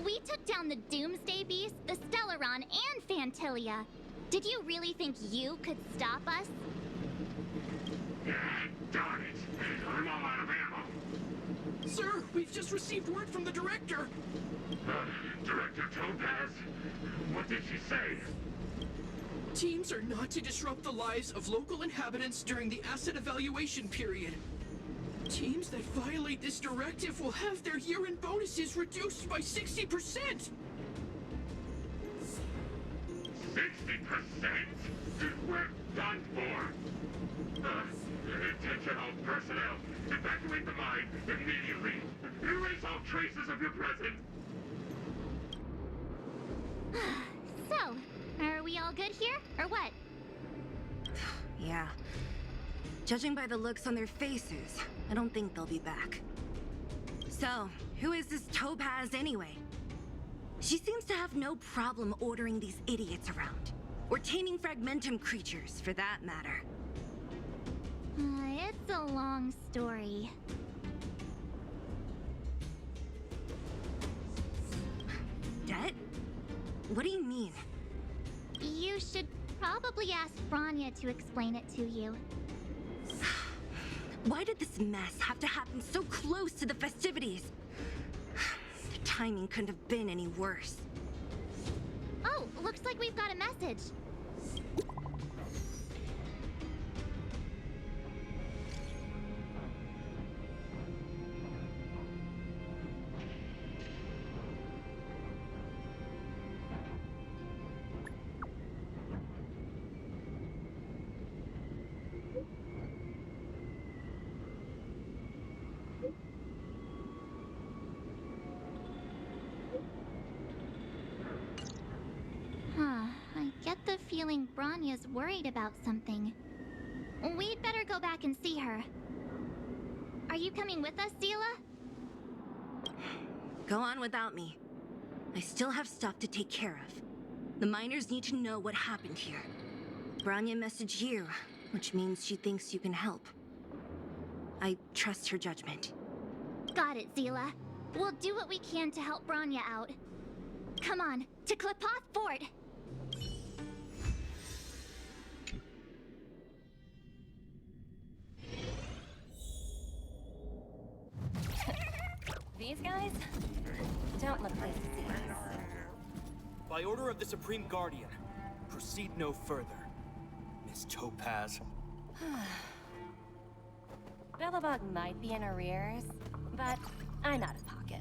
We took down the Doomsday Beast, the Stellaron, and Fantilia. Did you really think you could stop us? Darn it. I'm all out of ammo. Sir, we've just received word from the director. Director Topaz? What did she say? Teams are not to disrupt the lives of local inhabitants during the asset evaluation period. Teams that violate this directive will have their year-end bonuses reduced by 60%. 60%? We're done for. Attention all personnel. Evacuate the mine immediately. Erase all traces of your presence. So, are we all good here, or what? Yeah. Judging by the looks on their faces, I don't think they'll be back. So, who is this Topaz anyway? She seems to have no problem ordering these idiots around. Or taming fragmentum creatures, for that matter. It's a long story. Det? What do you mean? You should probably ask Branya to explain it to you. Why did this mess have to happen so close to the festivities? The timing couldn't have been any worse. Oh, looks like we've got a message. feeling Bronya's worried about something. We'd better go back and see her. Are you coming with us, Zila? Go on without me. I still have stuff to take care of. The miners need to know what happened here. Bronya messaged you, which means she thinks you can help. I trust her judgment. Got it, Zila. We'll do what we can to help Bronya out. Come on, to Klipoth Fort! These guys don't look pleased to see us. By order of the Supreme Guardian, proceed no further, Miss Topaz. Belobog might be in arrears, but I'm out of pocket.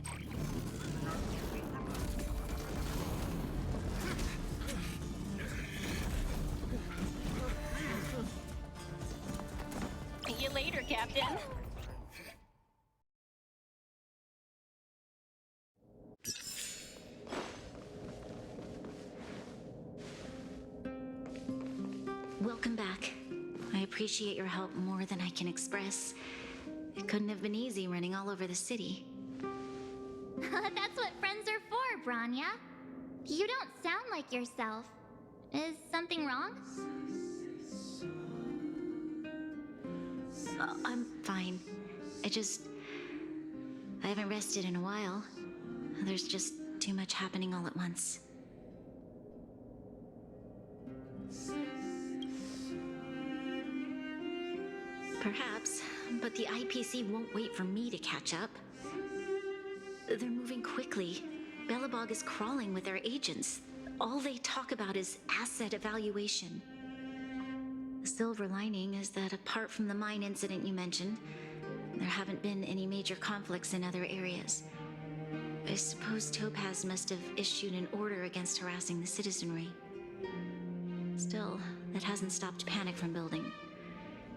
See you later, Captain. Welcome back. I appreciate your help more than I can express. It couldn't have been easy running all over the city. That's what friends are for, Bronya. You don't sound like yourself. Is something wrong? I'm fine. I haven't rested in a while. There's just too much happening all at once. Perhaps, but the IPC won't wait for me to catch up. They're moving quickly. Belobog is crawling with their agents. All they talk about is asset evaluation. The silver lining is that apart from the mine incident you mentioned, there haven't been any major conflicts in other areas. I suppose Topaz must have issued an order against harassing the citizenry. Still, that hasn't stopped panic from building.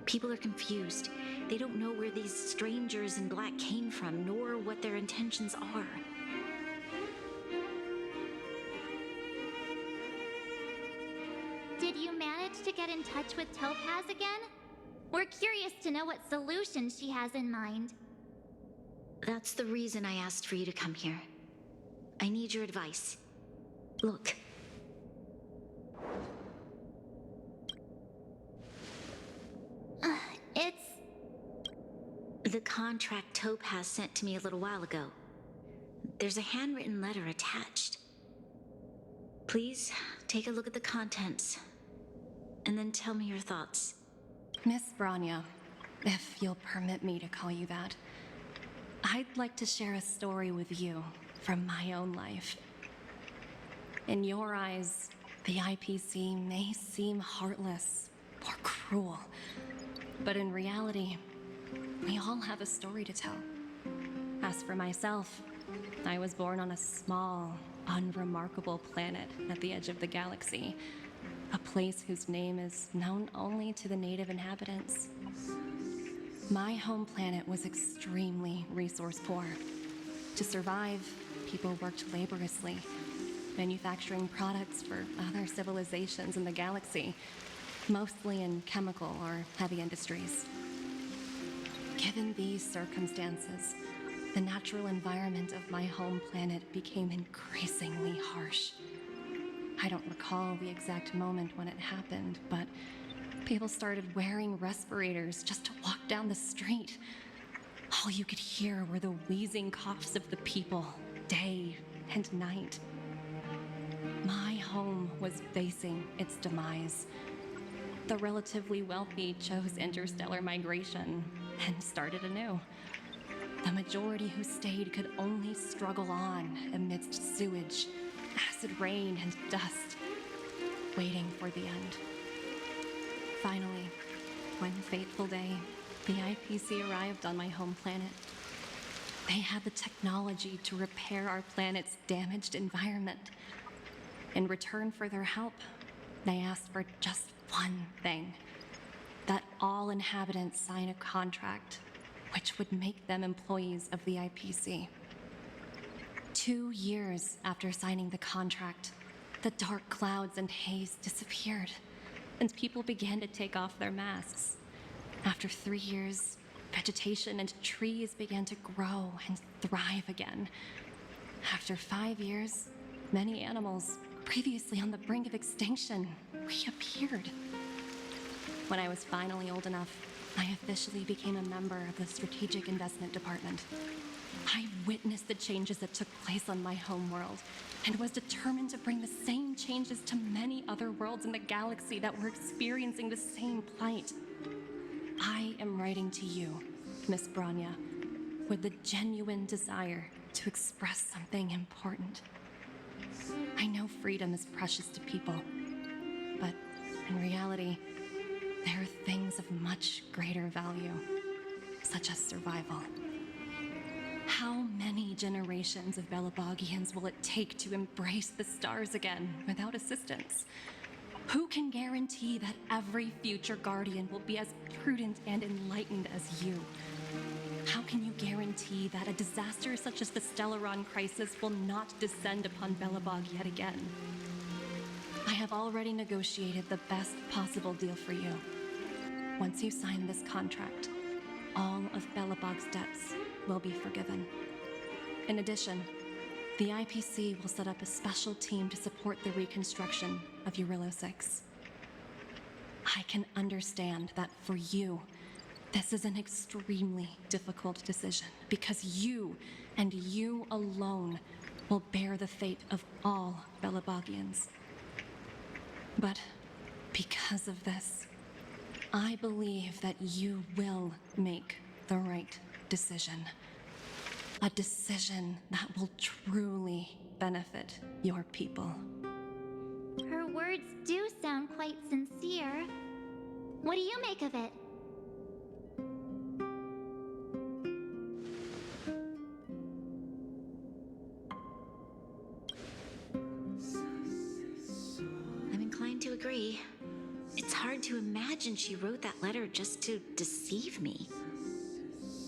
People are confused. They don't know where these strangers in black came from, nor what their intentions are. Did you manage to get in touch with Topaz again? We're curious to know what solutions she has in mind. That's the reason I asked for you to come here. I need your advice. Look. It's... The contract Topaz sent to me a little while ago. There's a handwritten letter attached. Please, take a look at the contents, and then tell me your thoughts. Miss Bronya, if you'll permit me to call you that, I'd like to share a story with you from my own life. In your eyes, the IPC may seem heartless or cruel, but in reality, we all have a story to tell. As for myself, I was born on a small, unremarkable planet at the edge of the galaxy, a place whose name is known only to the native inhabitants. My home planet was extremely resource poor. To survive, people worked laboriously, manufacturing products for other civilizations in the galaxy, mostly in chemical or heavy industries. Given these circumstances, the natural environment of my home planet became increasingly harsh. I don't recall the exact moment when it happened, but people started wearing respirators just to walk down the street. All you could hear were the wheezing coughs of the people, day and night. My home was facing its demise. The relatively wealthy chose interstellar migration and started anew. The majority who stayed could only struggle on amidst sewage, acid rain, and dust, waiting for the end. Finally, one fateful day, the IPC arrived on my home planet. They had the technology to repair our planet's damaged environment. In return for their help, they asked for just one thing: that all inhabitants sign a contract which would make them employees of the IPC. 2 years after signing the contract, the dark clouds and haze disappeared, and people began to take off their masks. After 3 years, vegetation and trees began to grow and thrive again. After 5 years, many animals, previously on the brink of extinction, reappeared. When I was finally old enough, I officially became a member of the Strategic Investment Department. I witnessed the changes that took place on my homeworld and was determined to bring the same changes to many other worlds in the galaxy that were experiencing the same plight. I am writing to you, Miss Branya, with the genuine desire to express something important. I know freedom is precious to people, but in reality, there are things of much greater value, such as survival. How many generations of Belabogians will it take to embrace the stars again without assistance? Who can guarantee that every future Guardian will be as prudent and enlightened as you? How can you guarantee that a disaster such as the Stellaron crisis will not descend upon Belobog yet again? I have already negotiated the best possible deal for you. Once you sign this contract, all of Belobog's debts will be forgiven. In addition, the IPC will set up a special team to support the reconstruction of Eurillo 6. I can understand that for you, this is an extremely difficult decision because you, and you alone, will bear the fate of all Belabogians. But because of this, I believe that you will make the right decision. A decision that will truly benefit your people. Her words do sound quite sincere. What do you make of it? I'm inclined to agree. It's hard to imagine she wrote that letter just to deceive me.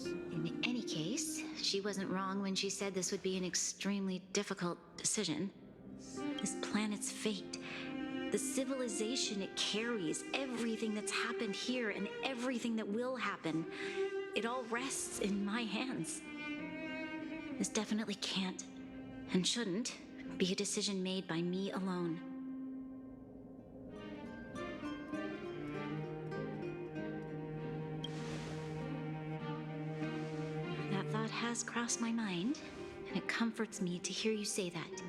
In any case, she wasn't wrong when she said this would be an extremely difficult decision. This planet's fate, the civilization it carries, everything that's happened here and everything that will happen, it all rests in my hands. This definitely can't, and shouldn't, be a decision made by me alone. That thought has crossed my mind, and it comforts me to hear you say that.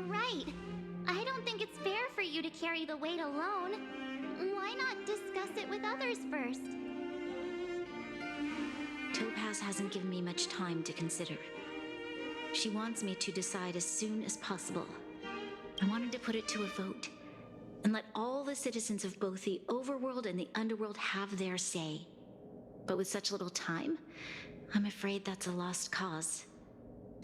Right. I don't think it's fair for you to carry the weight alone. Why not discuss it with others first? Topaz hasn't given me much time to consider. She wants me to decide as soon as possible. I wanted to put it to a vote, and let all the citizens of both the overworld and the underworld have their say. But with such little time, I'm afraid that's a lost cause.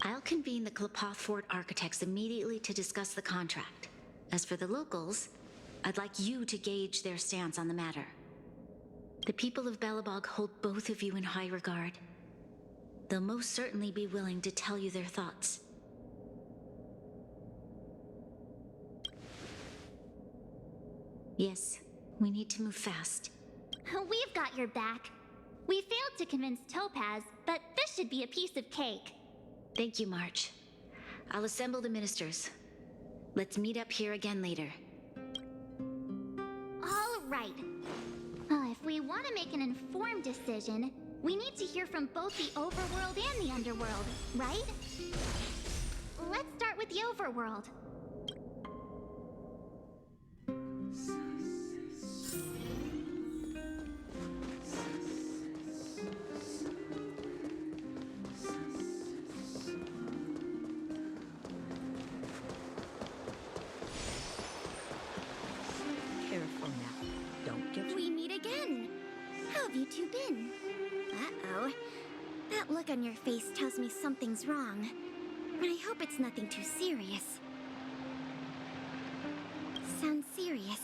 I'll convene the Klapothfort architects immediately to discuss the contract. As for the locals, I'd like you to gauge their stance on the matter. The people of Belobog hold both of you in high regard. They'll most certainly be willing to tell you their thoughts. Yes, we need to move fast. We've got your back. We failed to convince Topaz, but this should be a piece of cake. Thank you, March. I'll assemble the ministers. Let's meet up here again later. All right. If we want to make an informed decision, we need to hear from both the overworld and the underworld, right? Let's start with the overworld. Careful now. Don't get... We meet again. How have you two been? Uh-oh. That look on your face tells me something's wrong. But I hope it's nothing too serious. Sounds serious.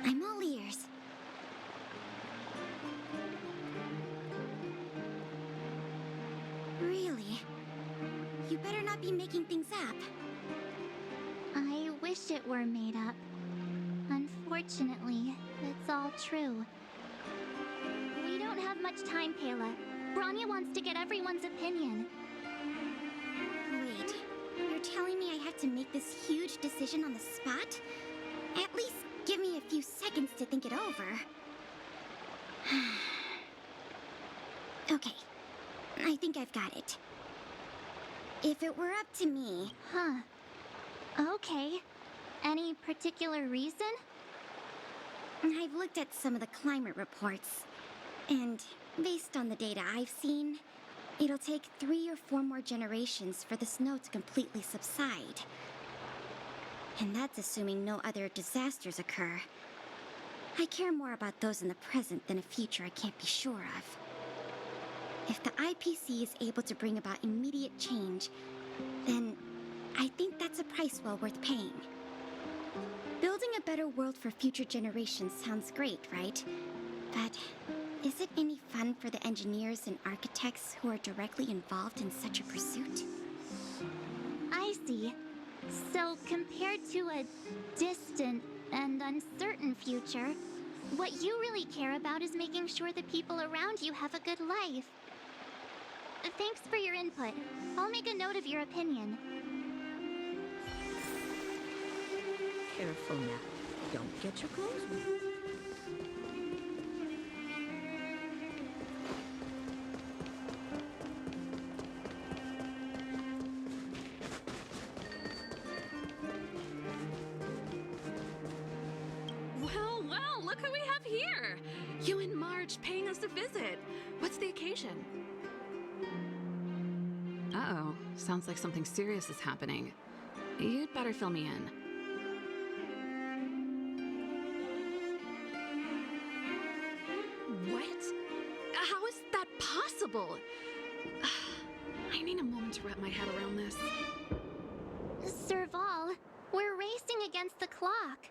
I'm all ears. Really? You better not be making things up. I will wish it were made up. Unfortunately, it's all true. We don't have much time, Kayla. Branya wants to get everyone's opinion. Wait, you're telling me I have to make this huge decision on the spot? At least give me a few seconds to think it over. Okay, I think I've got it. If it were up to me... Huh. Okay. Any particular reason? I've looked at some of the climate reports, and based on the data I've seen, it'll take 3 or 4 more generations for the snow to completely subside. And that's assuming no other disasters occur. I care more about those in the present than a future I can't be sure of. If the IPC is able to bring about immediate change, then I think that's a price well worth paying. Building a better world for future generations sounds great, right? But is it any fun for the engineers and architects who are directly involved in such a pursuit? I see. So, compared to a distant and uncertain future, what you really care about is making sure the people around you have a good life. Thanks for your input. I'll make a note of your opinion. Careful now. Don't get your clothes wet. Well, well, look who we have here! You and Marge paying us a visit. What's the occasion? Uh-oh. Sounds like something serious is happening. You'd better fill me in. What? How is that possible? I need a moment to wrap my head around this. Serval, we're racing against the clock.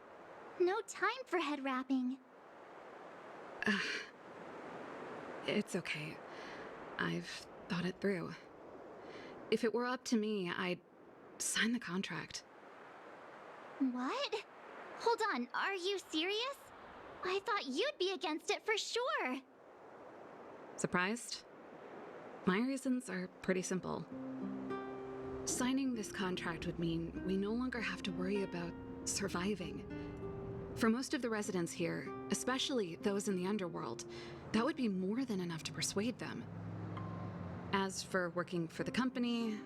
No time for head wrapping. It's okay. I've thought it through. If it were up to me, I'd sign the contract. What? Hold on, are you serious? I thought you'd be against it for sure. Surprised? My reasons are pretty simple. Signing this contract would mean we no longer have to worry about surviving. For most of the residents here, especially those in the underworld, that would be more than enough to persuade them. As for working for the company,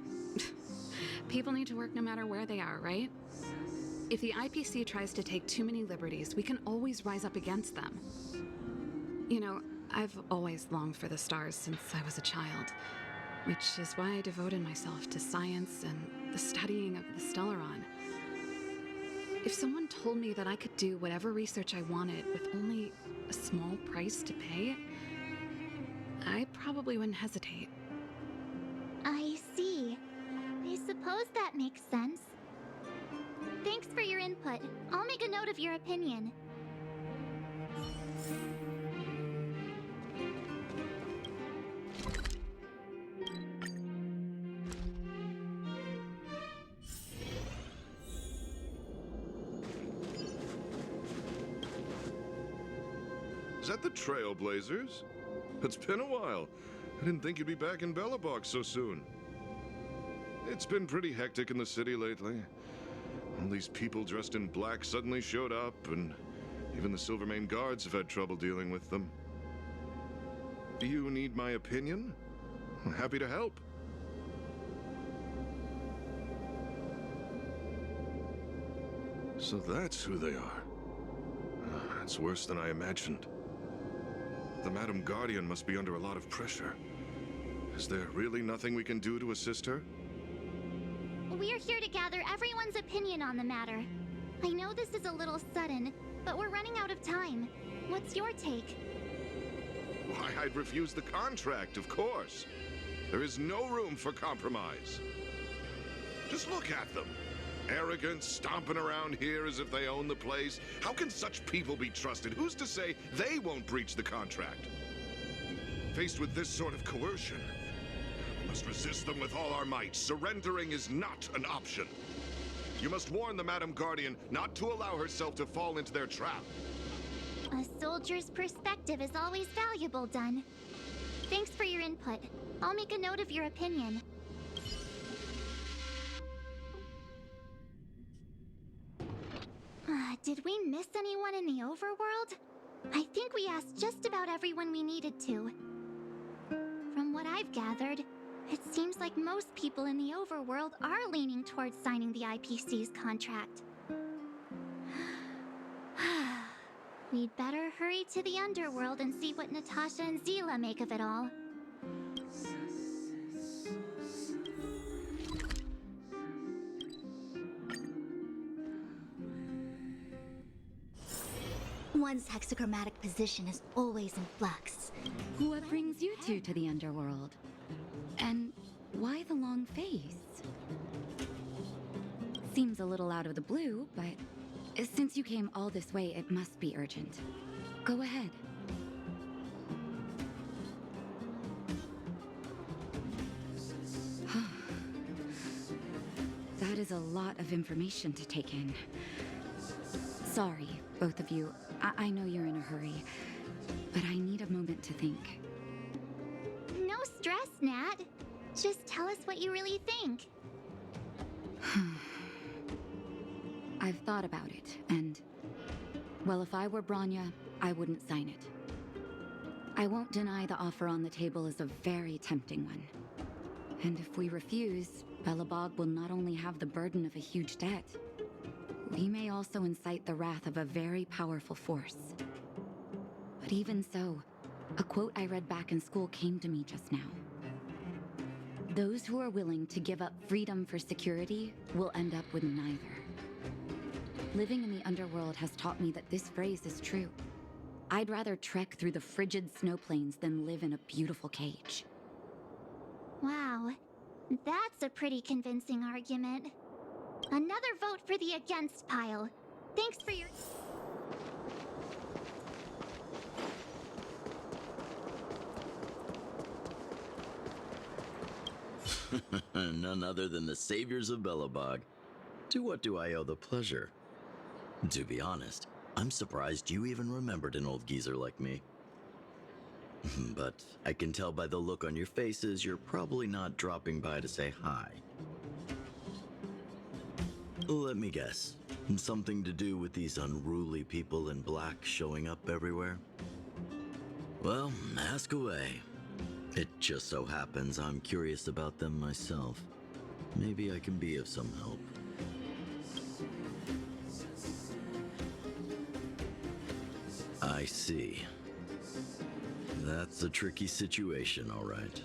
people need to work no matter where they are, right? If the IPC tries to take too many liberties, we can always rise up against them. You know, I've always longed for the stars since I was a child, which is why I devoted myself to science and the studying of the Stellaron. If someone told me that I could do whatever research I wanted with only a small price to pay, I probably wouldn't hesitate. I see. I suppose that makes sense. Thanks for your input. I'll make a note of your opinion. Is that the Trailblazers? It's been a while. I didn't think you'd be back in Belobog so soon. It's been pretty hectic in the city lately. All these people dressed in black suddenly showed up, and even the Silvermane guards have had trouble dealing with them. Do you need my opinion? I'm happy to help. So that's who they are. It's worse than I imagined. The Madam Guardian must be under a lot of pressure. Is there really nothing we can do to assist her? We're here to gather everyone's opinion on the matter. I know this is a little sudden, but we're running out of time. What's your take? Why, I'd refuse the contract, of course. There is no room for compromise. Just look at them. Arrogant, stomping around here as if they own the place. How can such people be trusted? Who's to say they won't breach the contract? Faced with this sort of coercion, we must resist them with all our might. Surrendering is not an option. You must warn the Madam Guardian not to allow herself to fall into their trap. A soldier's perspective is always valuable, Dunn. Thanks for your input. I'll make a note of your opinion. Did we miss anyone in the overworld? I think we asked just about everyone we needed to. From what I've gathered, it seems like most people in the overworld are leaning towards signing the IPC's contract. We'd better hurry to the underworld and see what Natasha and Zila make of it all. One's hexachromatic position is always in flux. What brings you two to the underworld? And why the long face? Seems a little out of the blue, but since you came all this way, it must be urgent. Go ahead. That is a lot of information to take in. Sorry, both of you. I know you're in a hurry, but I need a moment to think. No stress, Nat. Just tell us what you really think. I've thought about it, and... well, if I were Bronya, I wouldn't sign it. I won't deny the offer on the table is a very tempting one. And if we refuse, Belobog will not only have the burden of a huge debt, we may also incite the wrath of a very powerful force. But even so, a quote I read back in school came to me just now. Those who are willing to give up freedom for security will end up with neither. Living in the underworld has taught me that this phrase is true. I'd rather trek through the frigid snow plains than live in a beautiful cage. Wow, that's a pretty convincing argument. Another vote for the against pile. Thanks for your... None other than the saviors of Belobog. To what do I owe the pleasure? To be honest, I'm surprised you even remembered an old geezer like me. But I can tell by the look on your faces you're probably not dropping by to say hi. Let me guess. Something to do with these unruly people in black showing up everywhere? Well, ask away. It just so happens I'm curious about them myself. Maybe I can be of some help. I see. That's a tricky situation, all right.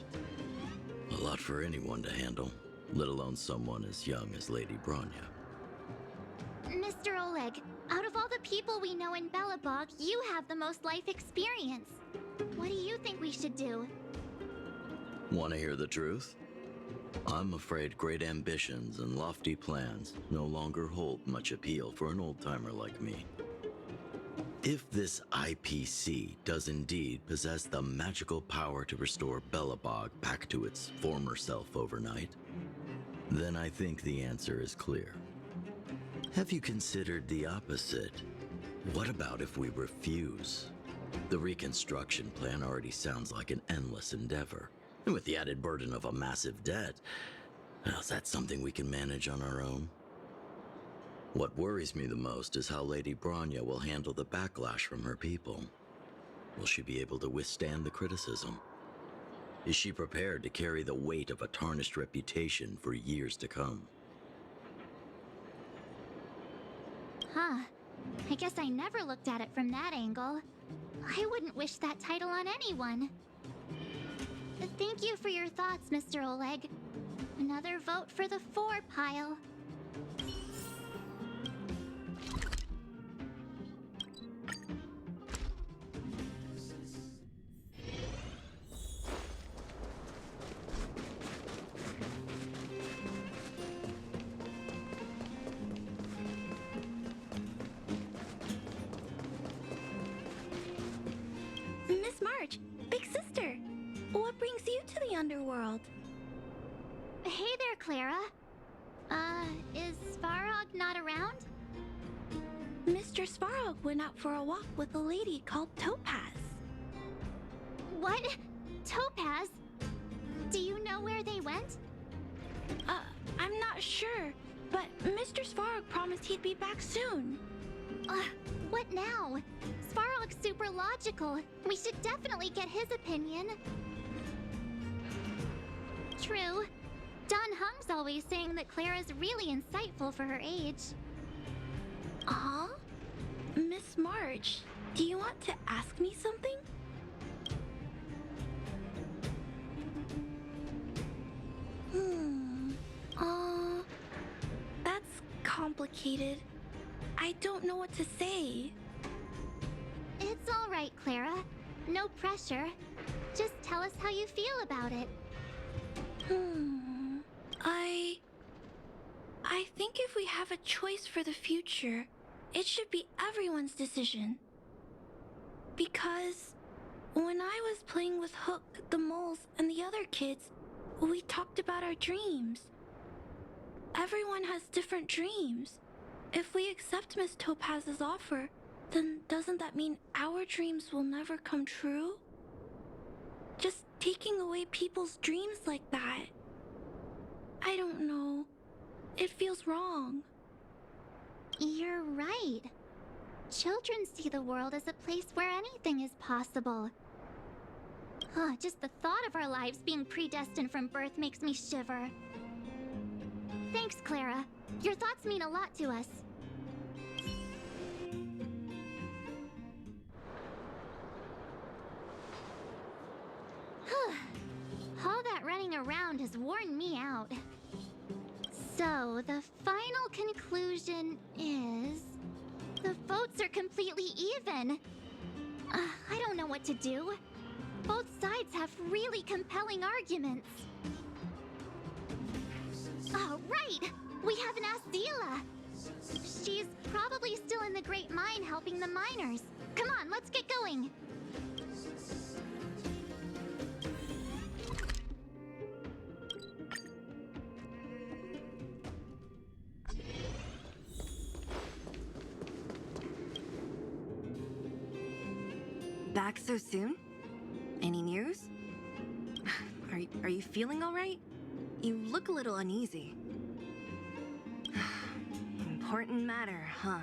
A lot for anyone to handle, let alone someone as young as Lady Bronya. Mr. Oleg, out of all the people we know in Belobog, you have the most life experience. What do you think we should do? Want to hear the truth? I'm afraid great ambitions and lofty plans no longer hold much appeal for an old-timer like me. If this IPC does indeed possess the magical power to restore Belobog back to its former self overnight, then I think the answer is clear. Have you considered the opposite? What about if we refuse? The reconstruction plan already sounds like an endless endeavor. And with the added burden of a massive debt, well, is that something we can manage on our own? What worries me the most is how Lady Bronya will handle the backlash from her people. Will she be able to withstand the criticism? Is she prepared to carry the weight of a tarnished reputation for years to come? Huh. I guess I never looked at it from that angle. I wouldn't wish that title on anyone. Thank you for your thoughts, Mr. Oleg. Another vote for the 4 pile. Miss March, big sister, what brings you to the underworld? Hey there, Clara. Is Svarog not around? Mr. Svarog went out for a walk with a lady called Topaz. What? Topaz? Do you know where they went? I'm not sure, but Mr. Svarog promised he'd be back soon. What now? Svarog's super logical. We should definitely get his opinion. True. Don Hung's always saying that Clara's really insightful for her age. Huh? Miss March, do you want to ask me something? That's complicated. I don't know what to say. It's all right, Clara. No pressure. Just tell us how you feel about it. I think if we have a choice for the future, it should be everyone's decision. Because when I was playing with Hook, the moles, and the other kids, we talked about our dreams. Everyone has different dreams. If we accept Miss Topaz's offer, then doesn't that mean our dreams will never come true? Just taking away people's dreams like that. I don't know. It feels wrong. You're right. Children see the world as a place where anything is possible. Just the thought of our lives being predestined from birth makes me shiver. Thanks, Clara. Your thoughts mean a lot to us. All that running around has worn me out. So, the final conclusion is... the votes are completely even. I don't know what to do. Both sides have really compelling arguments. Oh, right! We haven't asked Zila. She's probably still in the Great Mine helping the miners. Come on, let's get going. Back so soon? Any news? Are you feeling all right? You look a little uneasy. Important matter, huh?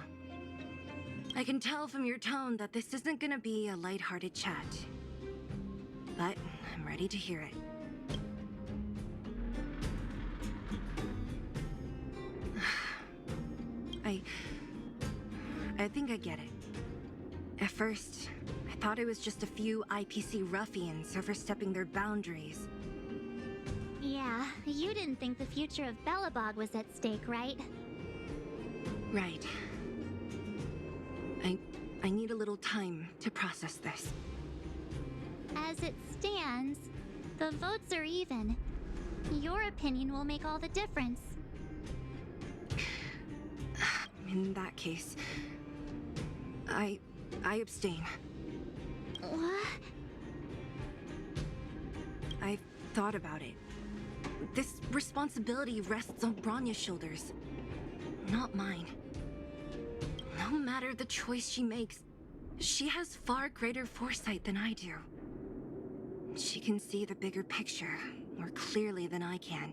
I can tell from your tone that this isn't gonna be a lighthearted chat. But I'm ready to hear it. I think I get it. At first, I thought it was just a few IPC ruffians overstepping their boundaries. Yeah, you didn't think the future of Belobog was at stake, right? Right. I need a little time to process this. As it stands, the votes are even. Your opinion will make all the difference. In that case, I abstain. What? I've thought about it. This responsibility rests on Bronya's shoulders, not mine. No matter the choice she makes, she has far greater foresight than I do. She can see the bigger picture more clearly than I can.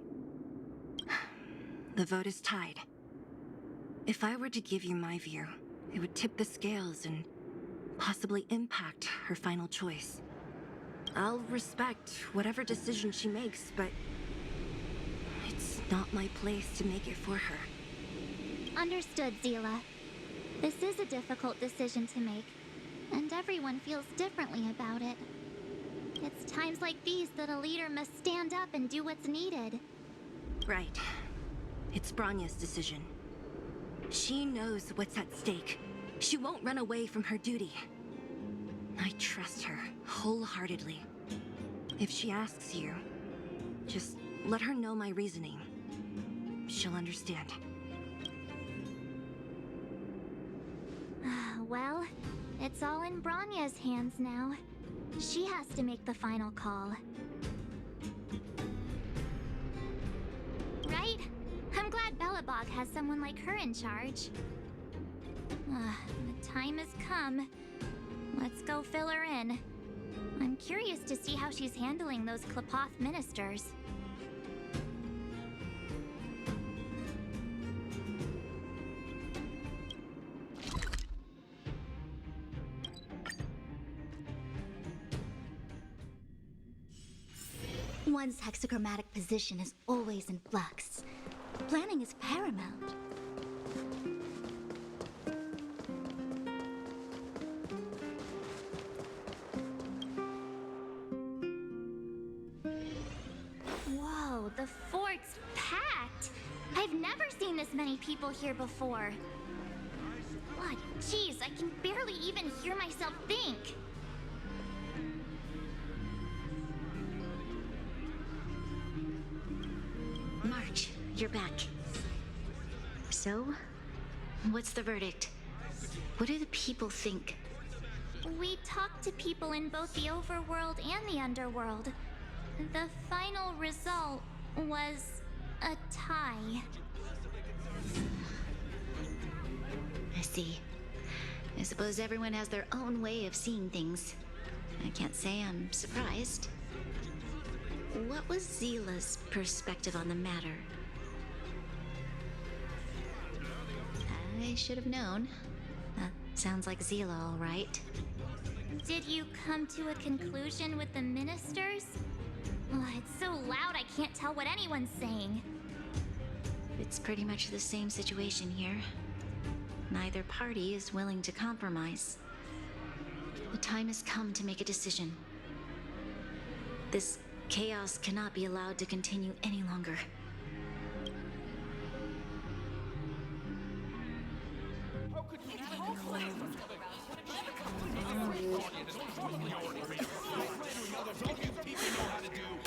The vote is tied. If I were to give you my view, it would tip the scales and possibly impact her final choice. I'll respect whatever decision she makes, but it's not my place to make it for her. Understood, Zila. This is a difficult decision to make, and everyone feels differently about it. It's times like these that a leader must stand up and do what's needed. Right. It's Bronya's decision. She knows what's at stake. She won't run away from her duty. I trust her wholeheartedly. If she asks you, just let her know my reasoning. She'll understand. Well, it's all in Bronya's hands now. She has to make the final call. Right? I'm glad Belobog Belobog has someone like her in charge. The time has come. Let's go fill her in. I'm curious to see how she's handling those Klapoth ministers. One's hexagrammatic position is always in flux. Planning is paramount. Whoa, the fort's packed! I've never seen this many people here before. What? Jeez, I can barely even hear myself think. March, you're back. So, what's the verdict? What do the people think? We talked to people in both the overworld and the underworld. The final result was a tie. I see. I suppose everyone has their own way of seeing things. I can't say I'm surprised. What was Zila's perspective on the matter? I should have known. That sounds like Zila, all right. Did you come to a conclusion with the ministers? It's so loud I can't tell what anyone's saying. It's pretty much the same situation here. Neither party is willing to compromise. The time has come to make a decision. This chaos cannot be allowed to continue any longer.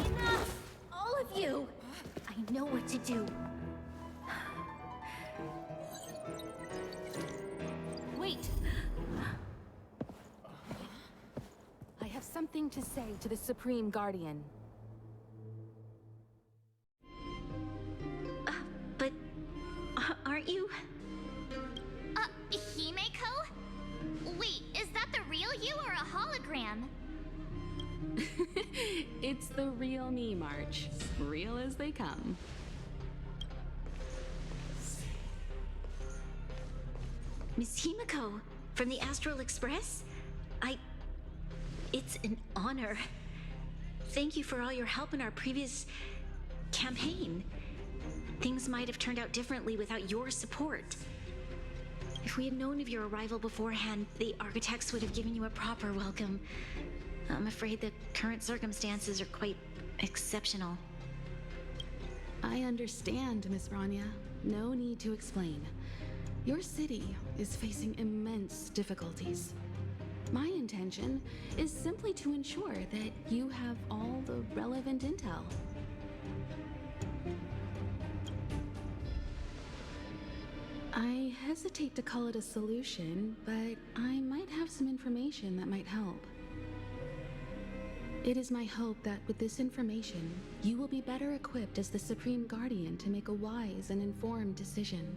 Enough! All of you! I know what to do. Wait! I have something to say to the Supreme Guardian. But aren't you? Himeko? Wait, is that the real you or a hologram? It's the real me, March. Real as they come. Miss Himeko, from the Astral Express? It's an honor. Thank you for all your help in our previous campaign. Things might have turned out differently without your support. If we had known of your arrival beforehand, the architects would have given you a proper welcome. I'm afraid the current circumstances are quite exceptional. I understand, Miss Branya. No need to explain. Your city is facing immense difficulties. My intention is simply to ensure that you have all the relevant intel. I hesitate to call it a solution, but I might have some information that might help. It is my hope that with this information, you will be better equipped as the Supreme Guardian to make a wise and informed decision.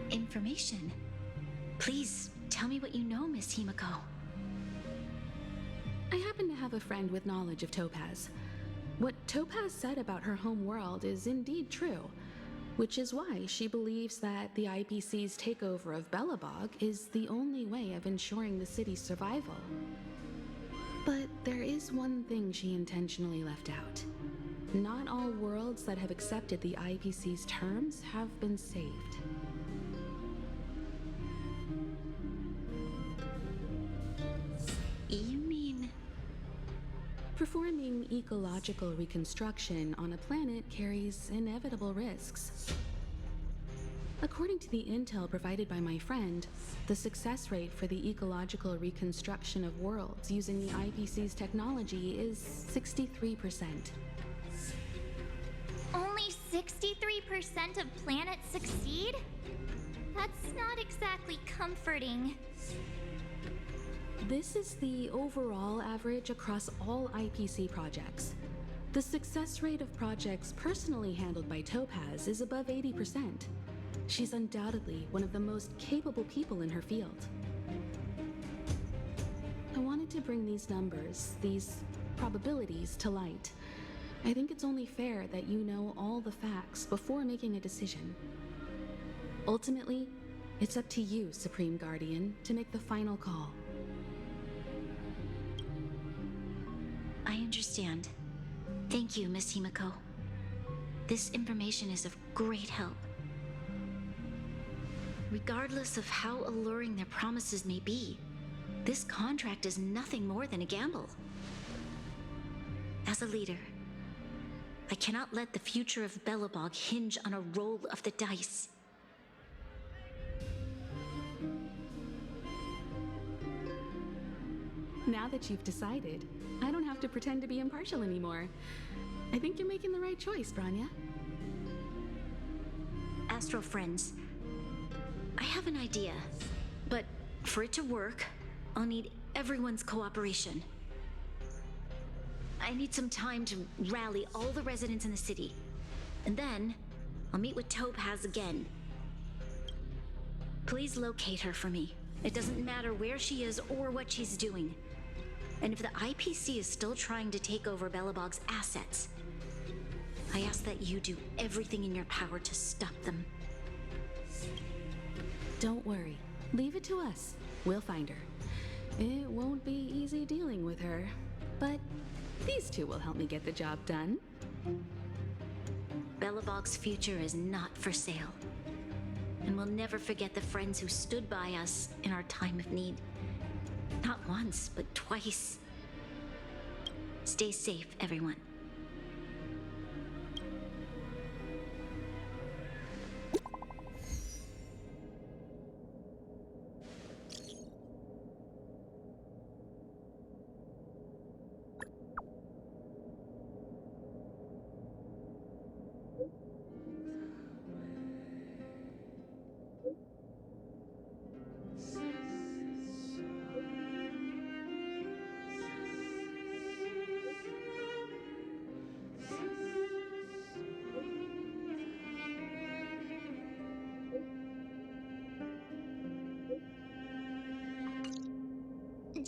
Information? Please, tell me what you know, Miss Himeko. I happen to have a friend with knowledge of Topaz. What Topaz said about her home world is indeed true, which is why she believes that the IPC's takeover of Belobog is the only way of ensuring the city's survival. But there is one thing she intentionally left out. Not all worlds that have accepted the IPC's terms have been saved. You mean... Performing ecological reconstruction on a planet carries inevitable risks. According to the intel provided by my friend, the success rate for the ecological reconstruction of worlds using the IPC's technology is 63%. Only 63% of planets succeed? That's not exactly comforting. This is the overall average across all IPC projects. The success rate of projects personally handled by Topaz is above 80%. She's undoubtedly one of the most capable people in her field. I wanted to bring these numbers, these probabilities, to light. I think it's only fair that you know all the facts before making a decision. Ultimately, it's up to you, Supreme Guardian, to make the final call. I understand. Thank you, Miss Himiko. This information is of great help. Regardless of how alluring their promises may be, this contract is nothing more than a gamble. As a leader, I cannot let the future of Belobog hinge on a roll of the dice. Now that you've decided, I don't have to pretend to be impartial anymore. I think you're making the right choice, Branya. Astro friends, I have an idea, but for it to work, I'll need everyone's cooperation. I need some time to rally all the residents in the city, and then I'll meet with Topaz again. Please locate her for me. It doesn't matter where she is or what she's doing. And if the IPC is still trying to take over Belobog's assets, I ask that you do everything in your power to stop them. Don't worry. Leave it to us. We'll find her. It won't be easy dealing with her, but these two will help me get the job done. Belobog's future is not for sale. And we'll never forget the friends who stood by us in our time of need. Not once, but twice. Stay safe, everyone.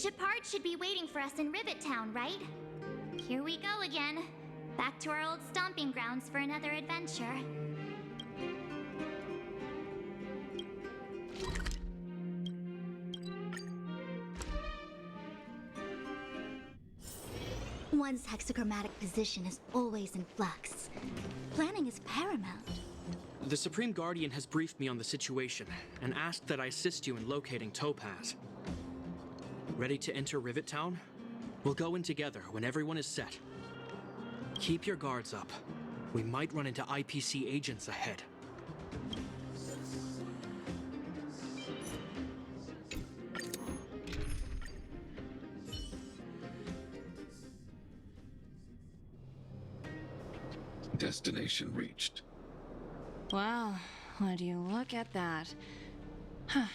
Gepard should be waiting for us in Rivet Town, right? Here we go again. Back to our old stomping grounds for another adventure. One's hexachromatic position is always in flux. Planning is paramount. The Supreme Guardian has briefed me on the situation and asked that I assist you in locating Topaz. Ready to enter Rivet Town? We'll go in together when everyone is set. Keep your guards up. We might run into IPC agents ahead. Destination reached. Wow, would you look at that? Huh.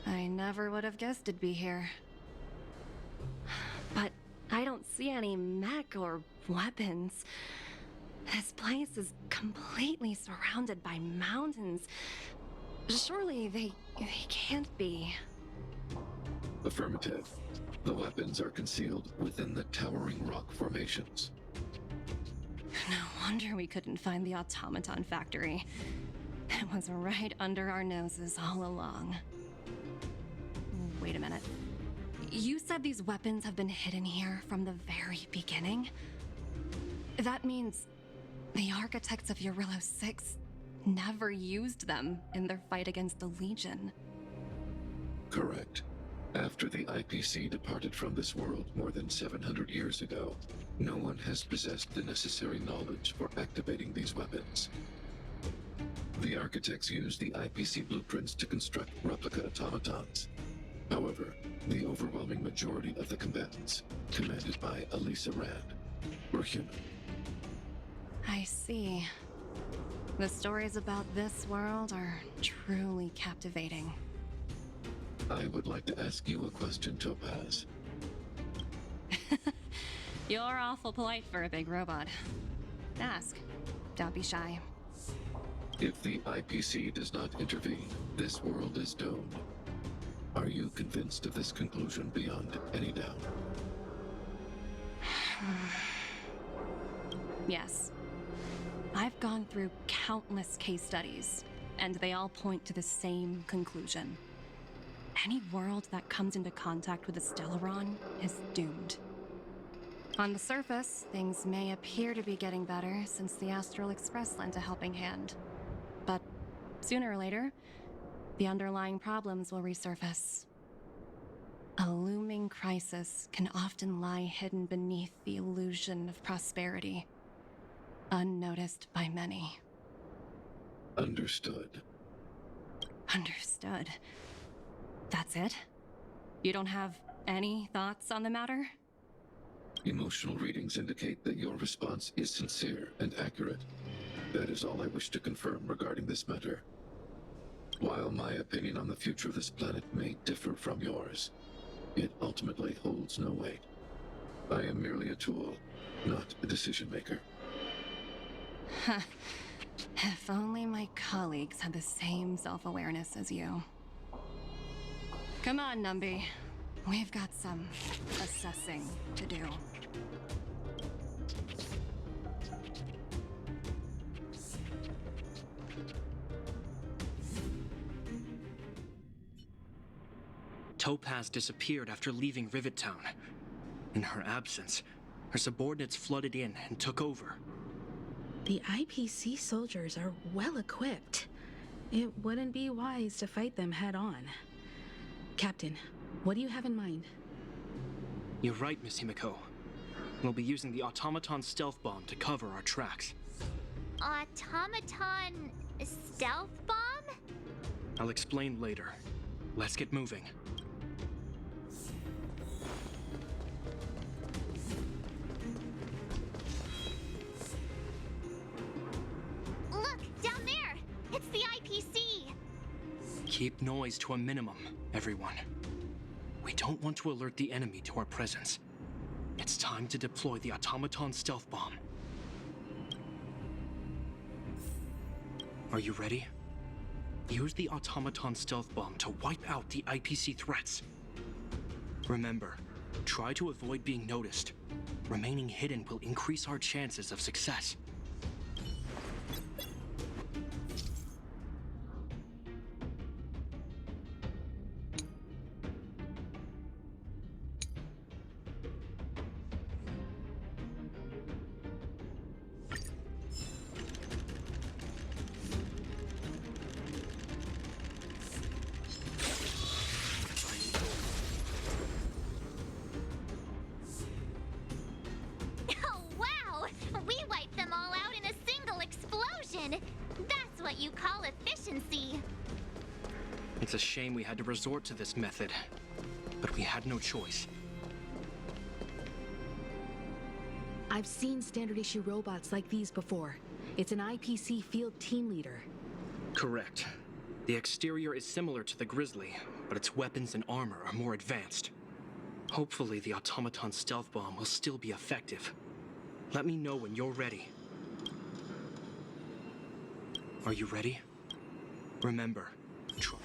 I never would have guessed it'd be here. But I don't see any mech or weapons. This place is completely surrounded by mountains. Surely they can't be. Affirmative. The weapons are concealed within the towering rock formations. No wonder we couldn't find the automaton factory. It was right under our noses all along. Wait a minute. You said these weapons have been hidden here from the very beginning? That means the architects of Eurillo 6 never used them in their fight against the Legion. Correct. After the IPC departed from this world more than 700 years ago, no one has possessed the necessary knowledge for activating these weapons. The architects used the IPC blueprints to construct replica automatons. However, the overwhelming majority of the combatants, commanded by Elisa Rand, were human. I see. The stories about this world are truly captivating. I would like to ask you a question, Topaz. You're awful polite for a big robot. Ask. Don't be shy. If the IPC does not intervene, this world is doomed. Are you convinced of this conclusion beyond any doubt? Yes. I've gone through countless case studies, and they all point to the same conclusion. Any world that comes into contact with a Stellaron is doomed. On the surface, things may appear to be getting better since the Astral Express lent a helping hand. But sooner or later, the underlying problems will resurface. A looming crisis can often lie hidden beneath the illusion of prosperity, unnoticed by many. Understood. Understood. That's it? You don't have any thoughts on the matter? Emotional readings indicate that your response is sincere and accurate. That is all I wish to confirm regarding this matter. While my opinion on the future of this planet may differ from yours, it ultimately holds no weight. I am merely a tool, not a decision maker. If only my colleagues had the same self-awareness as you. Come on, Numby. We've got some assessing to do. Topaz disappeared after leaving Rivet Town. In her absence, her subordinates flooded in and took over. The IPC soldiers are well equipped. It wouldn't be wise to fight them head on. Captain, what do you have in mind? You're right, Miss Himiko. We'll be using the automaton stealth bomb to cover our tracks. Automaton stealth bomb? I'll explain later. Let's get moving. Look, down there! It's the IPC! Keep noise to a minimum, everyone. We don't want to alert the enemy to our presence. It's time to deploy the automaton stealth bomb. Are you ready? Use the automaton stealth bomb to wipe out the IPC threats. Remember, try to avoid being noticed. Remaining hidden will increase our chances of success. Oh, wow! We wiped them all out in a single explosion! That's what you call efficiency! It's a shame we had to resort to this method, but we had no choice. I've seen standard issue robots like these before. It's an IPC field team leader. Correct. The exterior is similar to the Grizzly, but its weapons and armor are more advanced. Hopefully the automaton stealth bomb will still be effective. Let me know when you're ready. Are you ready? Remember, try.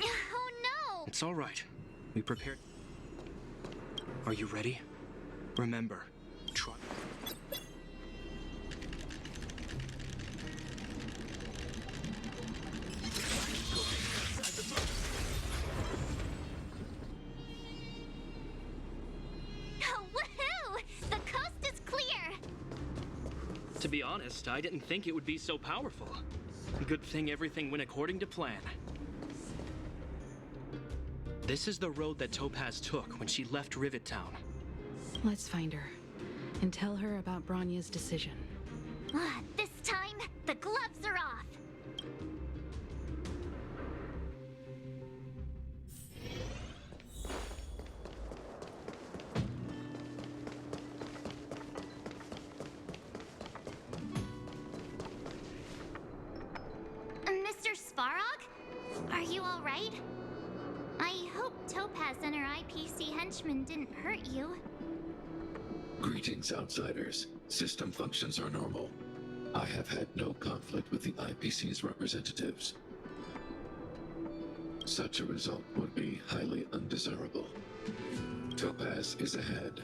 Oh no! It's all right. We prepared. Are you ready? Remember, try. Woohoo! The coast is clear! To be honest, I didn't think it would be so powerful. Good thing everything went according to plan. This is the road that Topaz took when she left Rivet Town. Let's find her and tell her about Bronya's decision. This time, the gloves are off! right? I hope Topaz and her IPC henchmen didn't hurt you. Greetings, outsiders. System functions are normal. I have had no conflict with the IPC's representatives. Such a result would be highly undesirable. Topaz is ahead.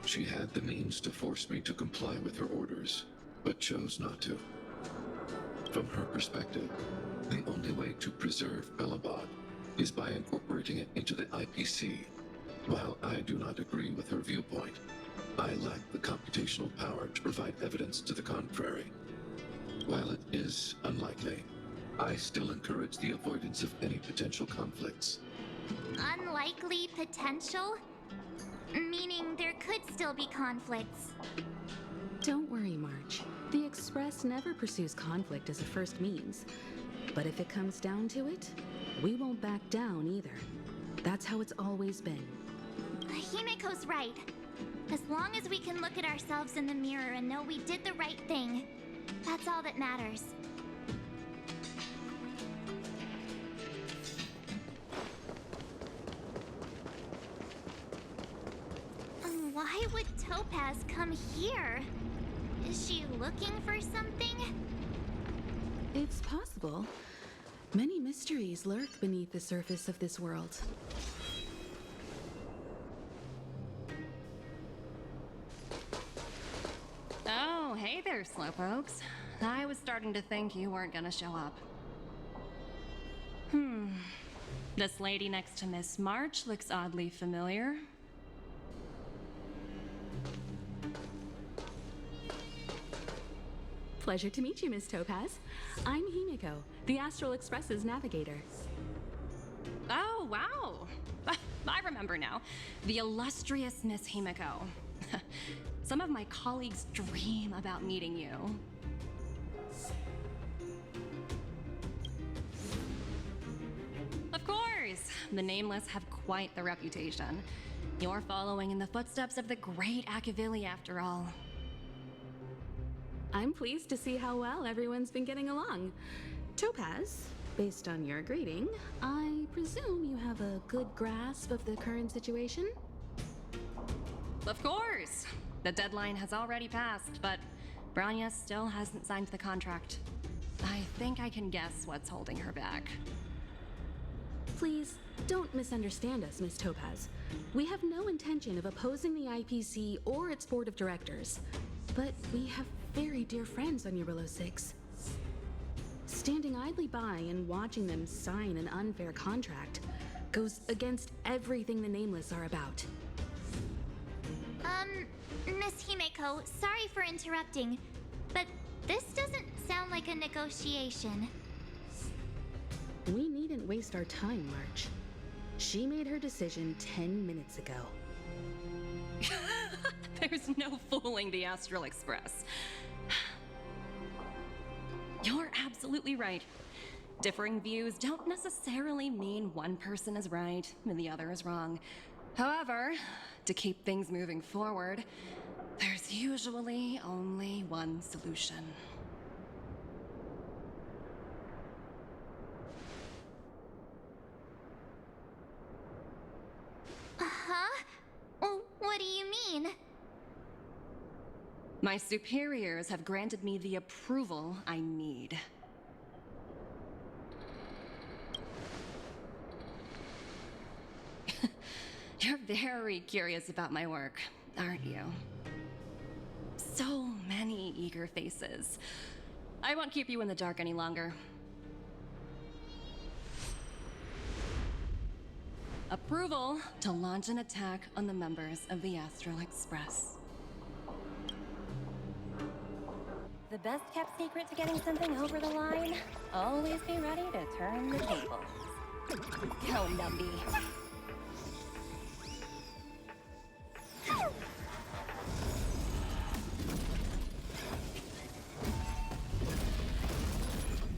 She had the means to force me to comply with her orders, but chose not to. From her perspective, the only way to preserve Belobog is by incorporating it into the IPC. While I do not agree with her viewpoint, I lack the computational power to provide evidence to the contrary. While it is unlikely, I still encourage the avoidance of any potential conflicts. Unlikely potential? Meaning there could still be conflicts. Don't worry, March. The Express never pursues conflict as a first means. But if it comes down to it, we won't back down either. That's how it's always been. Himiko's right. As long as we can look at ourselves in the mirror and know we did the right thing, that's all that matters. Why would Topaz come here? Is she looking for something? It's possible. Many mysteries lurk beneath the surface of this world. Oh, hey there, slowpokes. I was starting to think you weren't gonna show up. This lady next to Miss March looks oddly familiar. Pleasure to meet you, Miss Topaz. I'm Himiko, the Astral Express's navigator. Oh, wow. I remember now. The illustrious Miss Himiko. Some of my colleagues dream about meeting you. Of course! The Nameless have quite the reputation. You're following in the footsteps of the great Akavili, after all. I'm pleased to see how well everyone's been getting along. Topaz, based on your greeting, I presume you have a good grasp of the current situation? Of course! The deadline has already passed, but Branya still hasn't signed the contract. I think I can guess what's holding her back. Please, don't misunderstand us, Miss Topaz. We have no intention of opposing the IPC or its board of directors, but we have very dear friends on Eurillo 6. Standing idly by and watching them sign an unfair contract goes against everything the Nameless are about. Miss Himiko, sorry for interrupting, but this doesn't sound like a negotiation. We needn't waste our time, March. She made her decision 10 minutes ago. There's no fooling the Astral Express. You're absolutely right. Differing views don't necessarily mean one person is right and the other is wrong. However, to keep things moving forward, there's usually only one solution. Huh? What do you mean? My superiors have granted me the approval I need. You're very curious about my work, aren't you? So many eager faces. I won't keep you in the dark any longer. Approval to launch an attack on the members of the Astral Express. The best kept secret to getting something over the line? Always be ready to turn the tables. Go, Numby.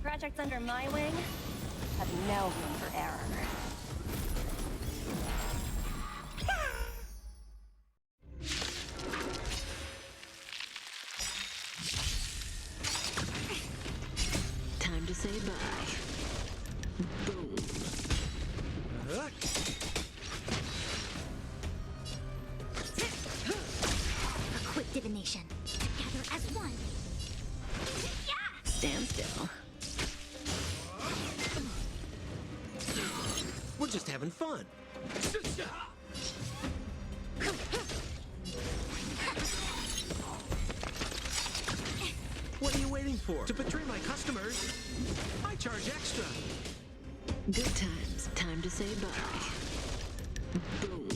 Projects under my wing have no room for error. Time to say bye. Boom. the nation. Together as one. Yeah! Stand still. We're just having fun. What are you waiting for? To betray my customers, I charge extra. Good times. Time to say bye. Boom.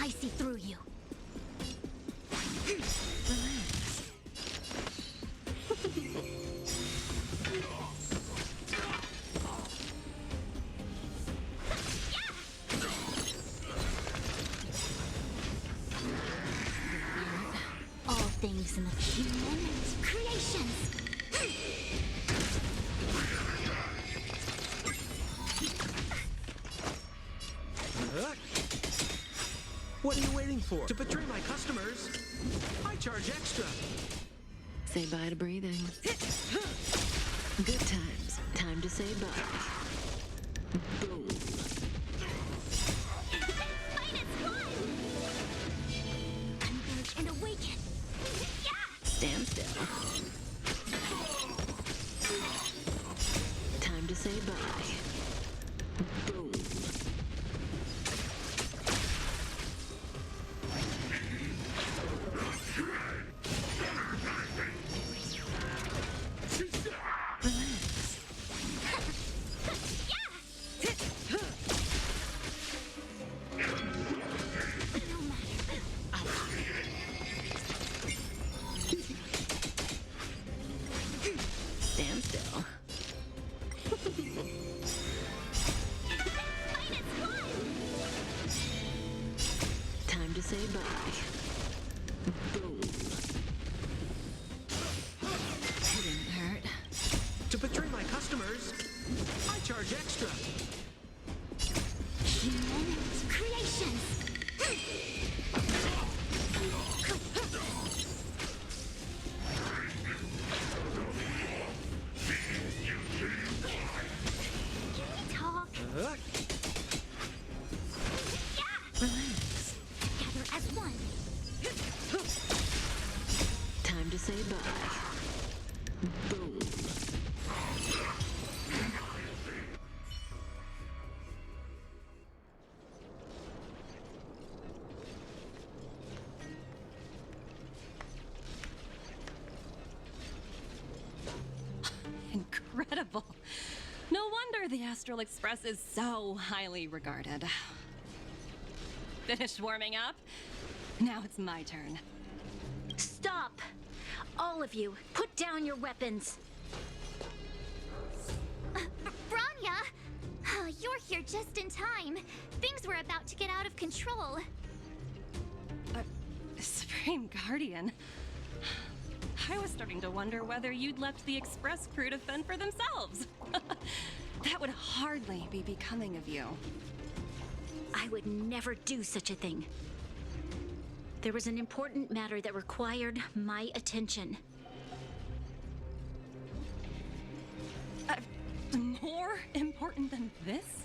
I see through you. All things in the human creations. What are you waiting for? To betray my customers, I charge extra. Say bye to breathing. Good times. Time to say bye. Boom. Converge and awaken. Stand still. Time to say bye. Boom. Stand still. Time to say bye. Boom. It didn't hurt. To betray my customers, I charge extra. Human creations. Talk. Relax. Together as one. Time to say bye. Boom. Incredible. No wonder the Astral Express is so highly regarded. Finished warming up? Now it's my turn. Stop! All of you, put down your weapons. Branya! You're here just in time. Things were about to get out of control. Supreme Guardian. I was starting to wonder whether you'd left the Express crew to fend for themselves. That would hardly be becoming of you. I would never do such a thing. There was an important matter that required my attention. More important than this?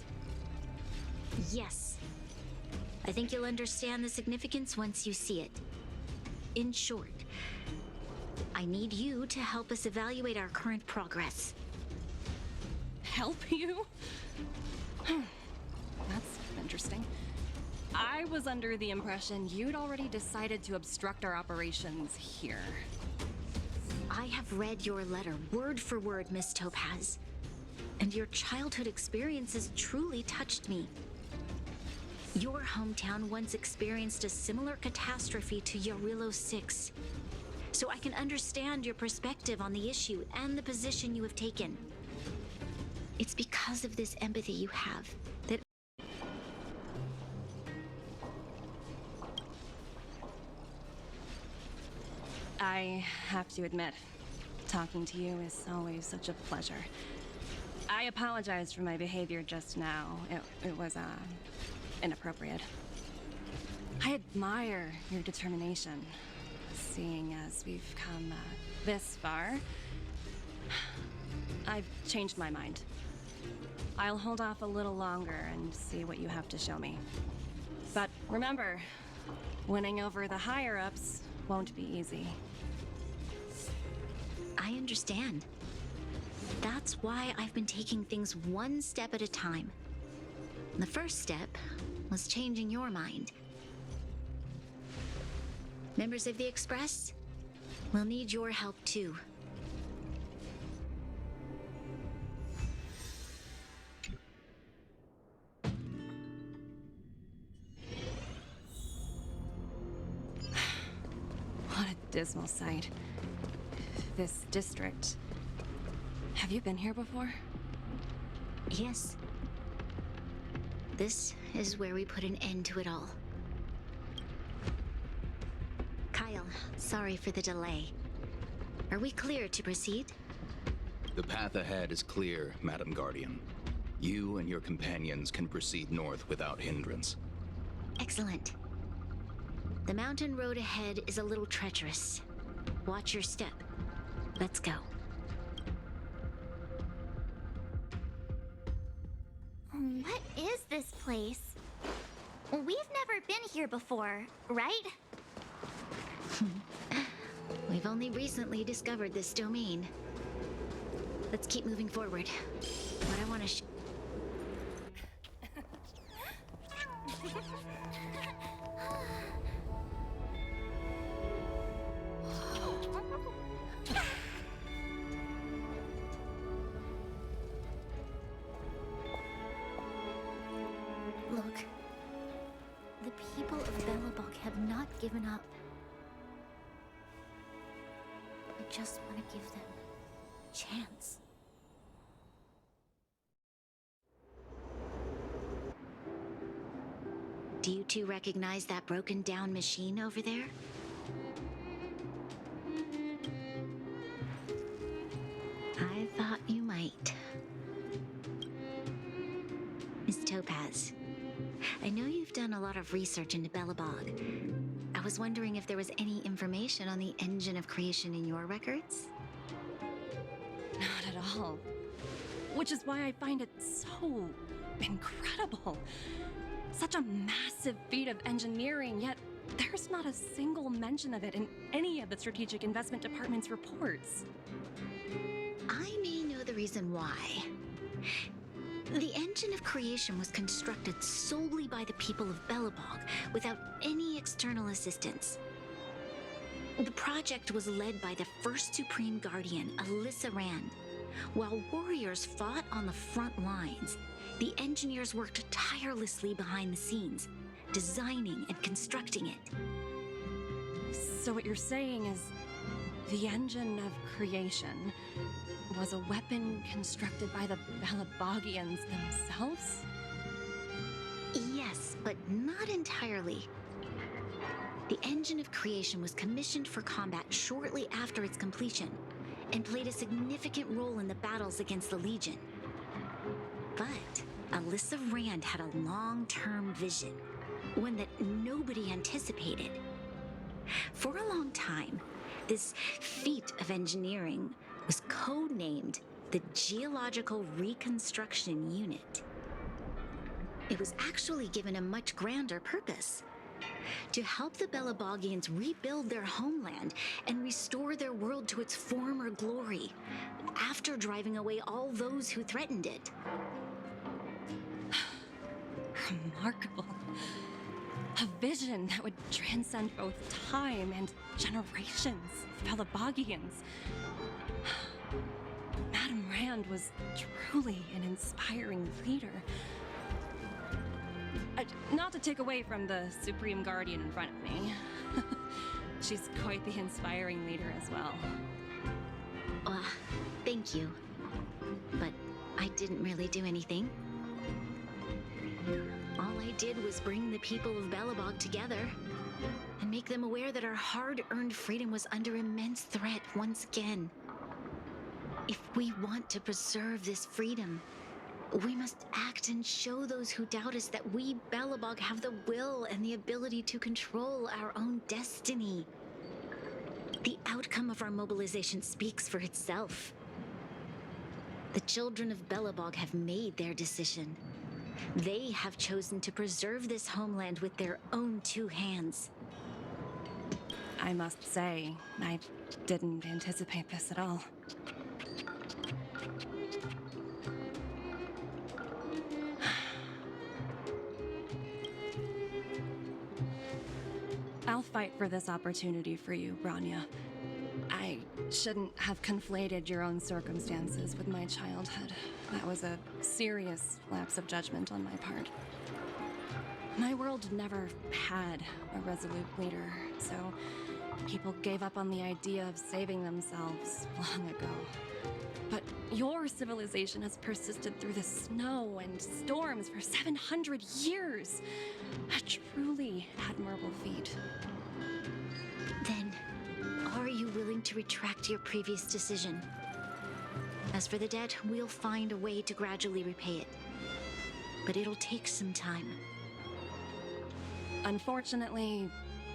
Yes. I think you'll understand the significance once you see it. In short, I need you to help us evaluate our current progress. Help you? That's interesting. I was under the impression you'd already decided to obstruct our operations here. I have read your letter word for word, Miss Topaz. And your childhood experiences truly touched me. Your hometown once experienced a similar catastrophe to Yarillo 6. So I can understand your perspective on the issue and the position you have taken. It's because of this empathy you have that I have to admit, talking to you is always such a pleasure. I apologize for my behavior just now. It was, inappropriate. I admire your determination, seeing as we've come, this far. I've changed my mind. I'll hold off a little longer and see what you have to show me. But remember, winning over the higher-ups won't be easy. I understand. That's why I've been taking things one step at a time. The first step was changing your mind. Members of the Express, we'll need your help too. What a dismal sight. This district. Have you been here before? Yes. This is where we put an end to it all. Kyle, sorry for the delay. Are we clear to proceed? The path ahead is clear, Madam Guardian. You and your companions can proceed north without hindrance. Excellent. The mountain road ahead is a little treacherous. Watch your step. Let's go. What is this place? We've never been here before, right? We've only recently discovered this domain. Let's keep moving forward. What I want to Look. The people of Belobog have not given up. I just want to give them a chance. Do you two recognize that broken down machine over there? I thought you might. Miss Topaz, I know you've done a lot of research into Belobog. I was wondering if there was any information on the engine of creation in your records? Not at all. Which is why I find it so incredible. Such a massive feat of engineering, yet there's not a single mention of it in any of the Strategic Investment Department's reports. I may know the reason why. The engine of creation was constructed solely by the people of Belobog, without any external assistance. The project was led by the first Supreme Guardian, Alyssa Rand. While warriors fought on the front lines, the engineers worked tirelessly behind the scenes, designing and constructing it. So what you're saying is, the engine of creation was a weapon constructed by the Belabogians themselves? Yes, but not entirely. The engine of creation was commissioned for combat shortly after its completion, and played a significant role in the battles against the Legion. But Alyssa Rand had a long-term vision, one that nobody anticipated. For a long time, this feat of engineering was codenamed the Geological Reconstruction Unit. It was actually given a much grander purpose: to help the Belabogians rebuild their homeland and restore their world to its former glory, after driving away all those who threatened it. Remarkable. A vision that would transcend both time and generations of Belabogians. Madame Rand was truly an inspiring leader. Not to take away from the Supreme Guardian in front of me. She's quite the inspiring leader as well. Thank you. But I didn't really do anything. All I did was bring the people of Belobog together and make them aware that our hard-earned freedom was under immense threat once again. If we want to preserve this freedom, we must act and show those who doubt us that we, Belobog, have the will and the ability to control our own destiny. The outcome of our mobilization speaks for itself. The children of Belobog have made their decision. They have chosen to preserve this homeland with their own two hands. I must say, I didn't anticipate this at all. I'll fight for this opportunity for you, Branya. I shouldn't have conflated your own circumstances with my childhood. That was a serious lapse of judgment on my part. My world never had a resolute leader, so people gave up on the idea of saving themselves long ago. But your civilization has persisted through the snow and storms for 700 years. A truly admirable feat. Then, are you willing to retract your previous decision? As for the debt, we'll find a way to gradually repay it. But it'll take some time. Unfortunately,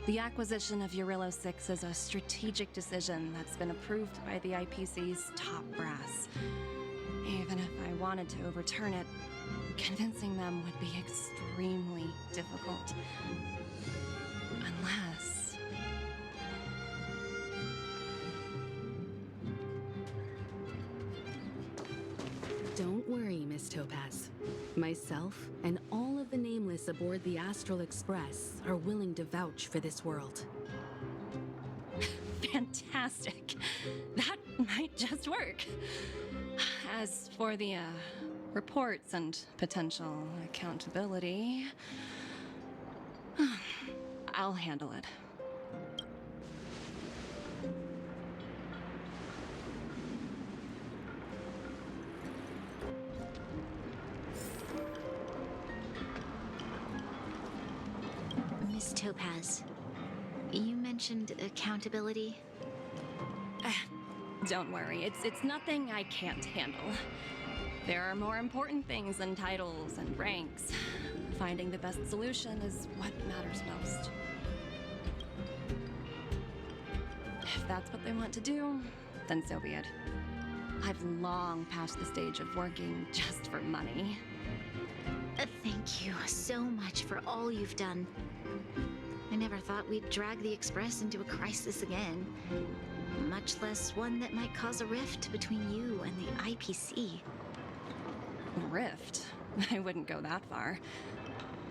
the acquisition of Eurillo 6 is a strategic decision that's been approved by the IPC's top brass. Even if I wanted to overturn it, convincing them would be extremely difficult. Unless... Don't worry, Miss Topaz. Myself and all of the Nameless aboard the Astral Express are willing to vouch for this world. Fantastic. That might just work. As for the, reports and potential accountability, I'll handle it. Miss Topaz, you mentioned accountability. Don't worry, it's nothing I can't handle. There are more important things than titles and ranks. Finding the best solution is what matters most. If that's what they want to do, then so be it. I've long passed the stage of working just for money. Thank you so much for all you've done. I never thought we'd drag the Express into a crisis again. Much less one that might cause a rift between you and the IPC. Rift? I wouldn't go that far.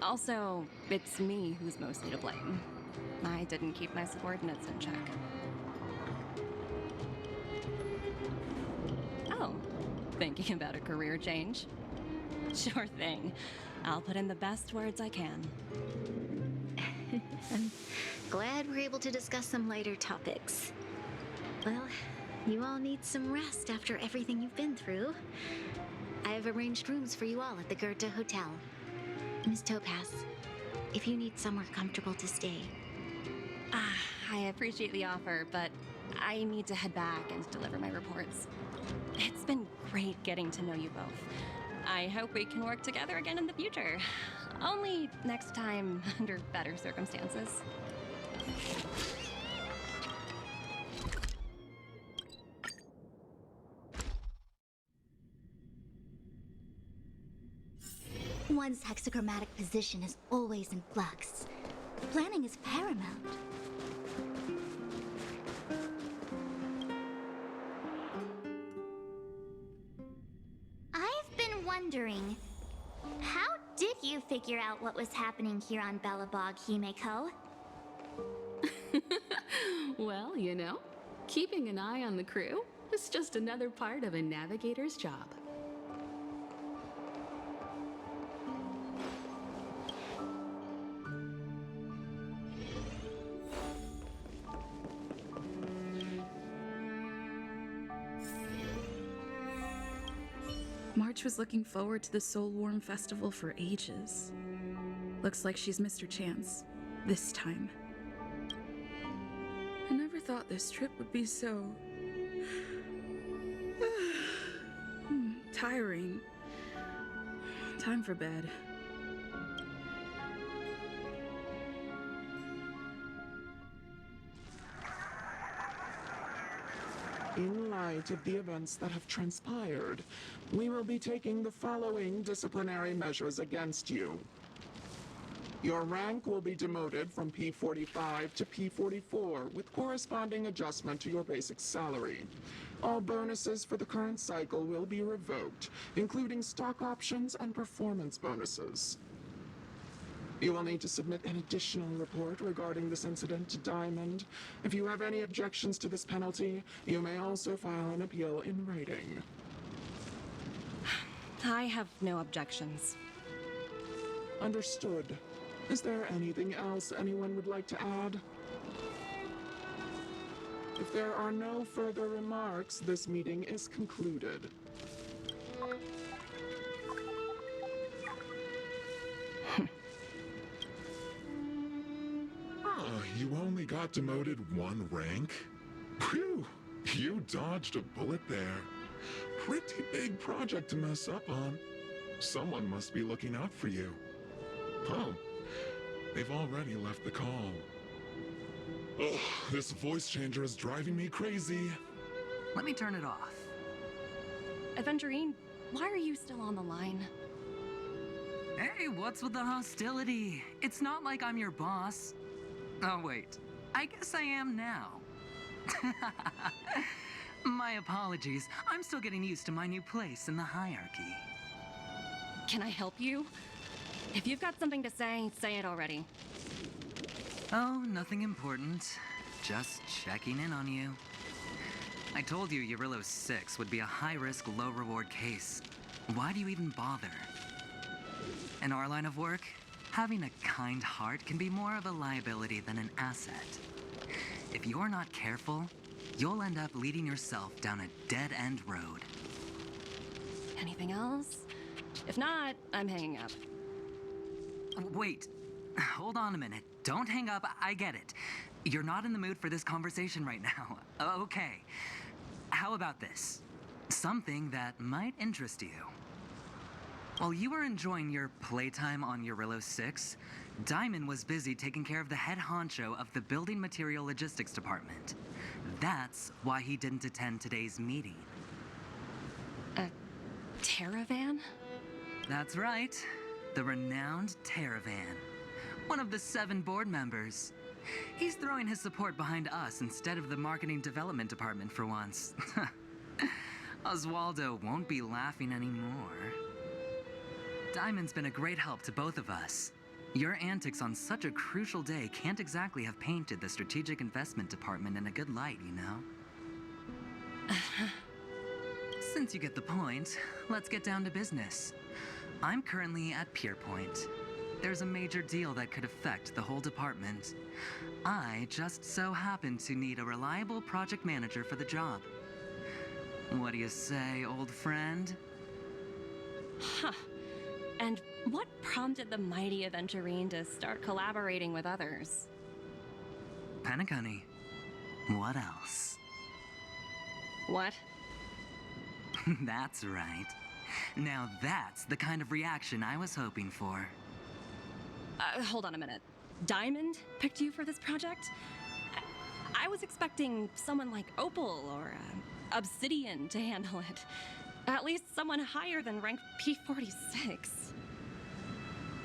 Also, it's me who's mostly to blame. I didn't keep my subordinates in check. Oh, thinking about a career change? Sure thing. I'll put in the best words I can. I'm glad we're able to discuss some lighter topics. Well, you all need some rest after everything you've been through. I have arranged rooms for you all at the Goethe Hotel. Miss Topaz, if you need somewhere comfortable to stay. I appreciate the offer, but I need to head back and deliver my reports. It's been great getting to know you both. I hope we can work together again in the future. Only next time under better circumstances. One's hexagrammatic position is always in flux. Planning is paramount. I've been wondering, how did you figure out what was happening here on Belobog, Himeko? Well, you know, keeping an eye on the crew is just another part of a navigator's job. March was looking forward to the Soul Warm Festival for ages. Looks like she's missed her chance. This time. I never thought this trip would be so... tiring. Time for bed. In light of the events that have transpired, we will be taking the following disciplinary measures against you. Your rank will be demoted from P45 to P44 with corresponding adjustment to your basic salary. All bonuses for the current cycle will be revoked, including stock options and performance bonuses. You will need to submit an additional report regarding this incident to Diamond. If you have any objections to this penalty, you may also file an appeal in writing. I have no objections. Understood. Is there anything else anyone would like to add? If there are no further remarks, this meeting is concluded. You only got demoted 1 rank? Phew, you dodged a bullet there. Pretty big project to mess up on. Someone must be looking out for you. Oh, they've already left the call. Oh, this voice changer is driving me crazy. Let me turn it off. Aventurine, why are you still on the line? Hey, what's with the hostility? It's not like I'm your boss. Oh, wait. I guess I am now. My apologies. I'm still getting used to my new place in the hierarchy. Can I help you? If you've got something to say it already. Oh, nothing important. Just checking in on you. I told you Eurylo 6 would be a high-risk, low-reward case. Why do you even bother? In our line of work, having a kind heart can be more of a liability than an asset. If you're not careful, you'll end up leading yourself down a dead-end road. Anything else? If not, I'm hanging up. Wait, hold on a minute. Don't hang up, I get it. You're not in the mood for this conversation right now. Okay, how about this? Something that might interest you. While you were enjoying your playtime on Eurylo 6, Diamond was busy taking care of the head honcho of the Building Material Logistics Department. That's why he didn't attend today's meeting. A Terravan? That's right. The renowned Terravan. One of the 7 board members. He's throwing his support behind us instead of the Marketing Development Department for once. Oswaldo won't be laughing anymore. Diamond's been a great help to both of us. Your antics on such a crucial day can't exactly have painted the Strategic Investment Department in a good light, you know? Since you get the point, let's get down to business. I'm currently at Pierpoint. There's a major deal that could affect the whole department. I just so happen to need a reliable project manager for the job. What do you say, old friend? Huh. And what prompted the mighty Aventurine to start collaborating with others? Penacony. What else? What? That's right. Now that's the kind of reaction I was hoping for. Hold on a minute. Diamond picked you for this project? I was expecting someone like Opal or Obsidian to handle it. At least someone higher than rank P46.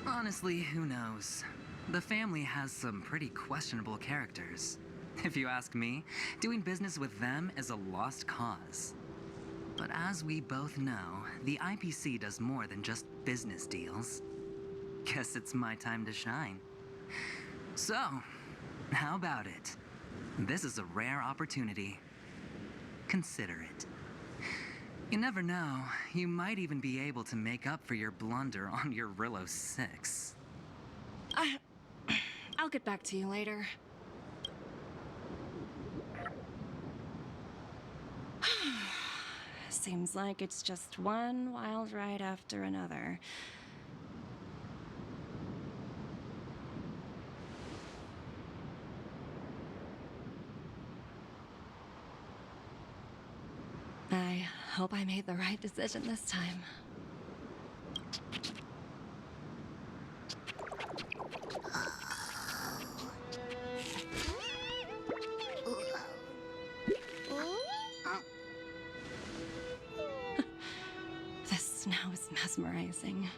Honestly, who knows? The family has some pretty questionable characters. If you ask me, doing business with them is a lost cause. But as we both know, the IPC does more than just business deals. Guess it's my time to shine. So, how about it? This is a rare opportunity. Consider it. You never know, you might even be able to make up for your blunder on your Eurylo 6. I'll get back to you later. Seems like it's just one wild ride after another. I hope I made the right decision this time. mesmerizing.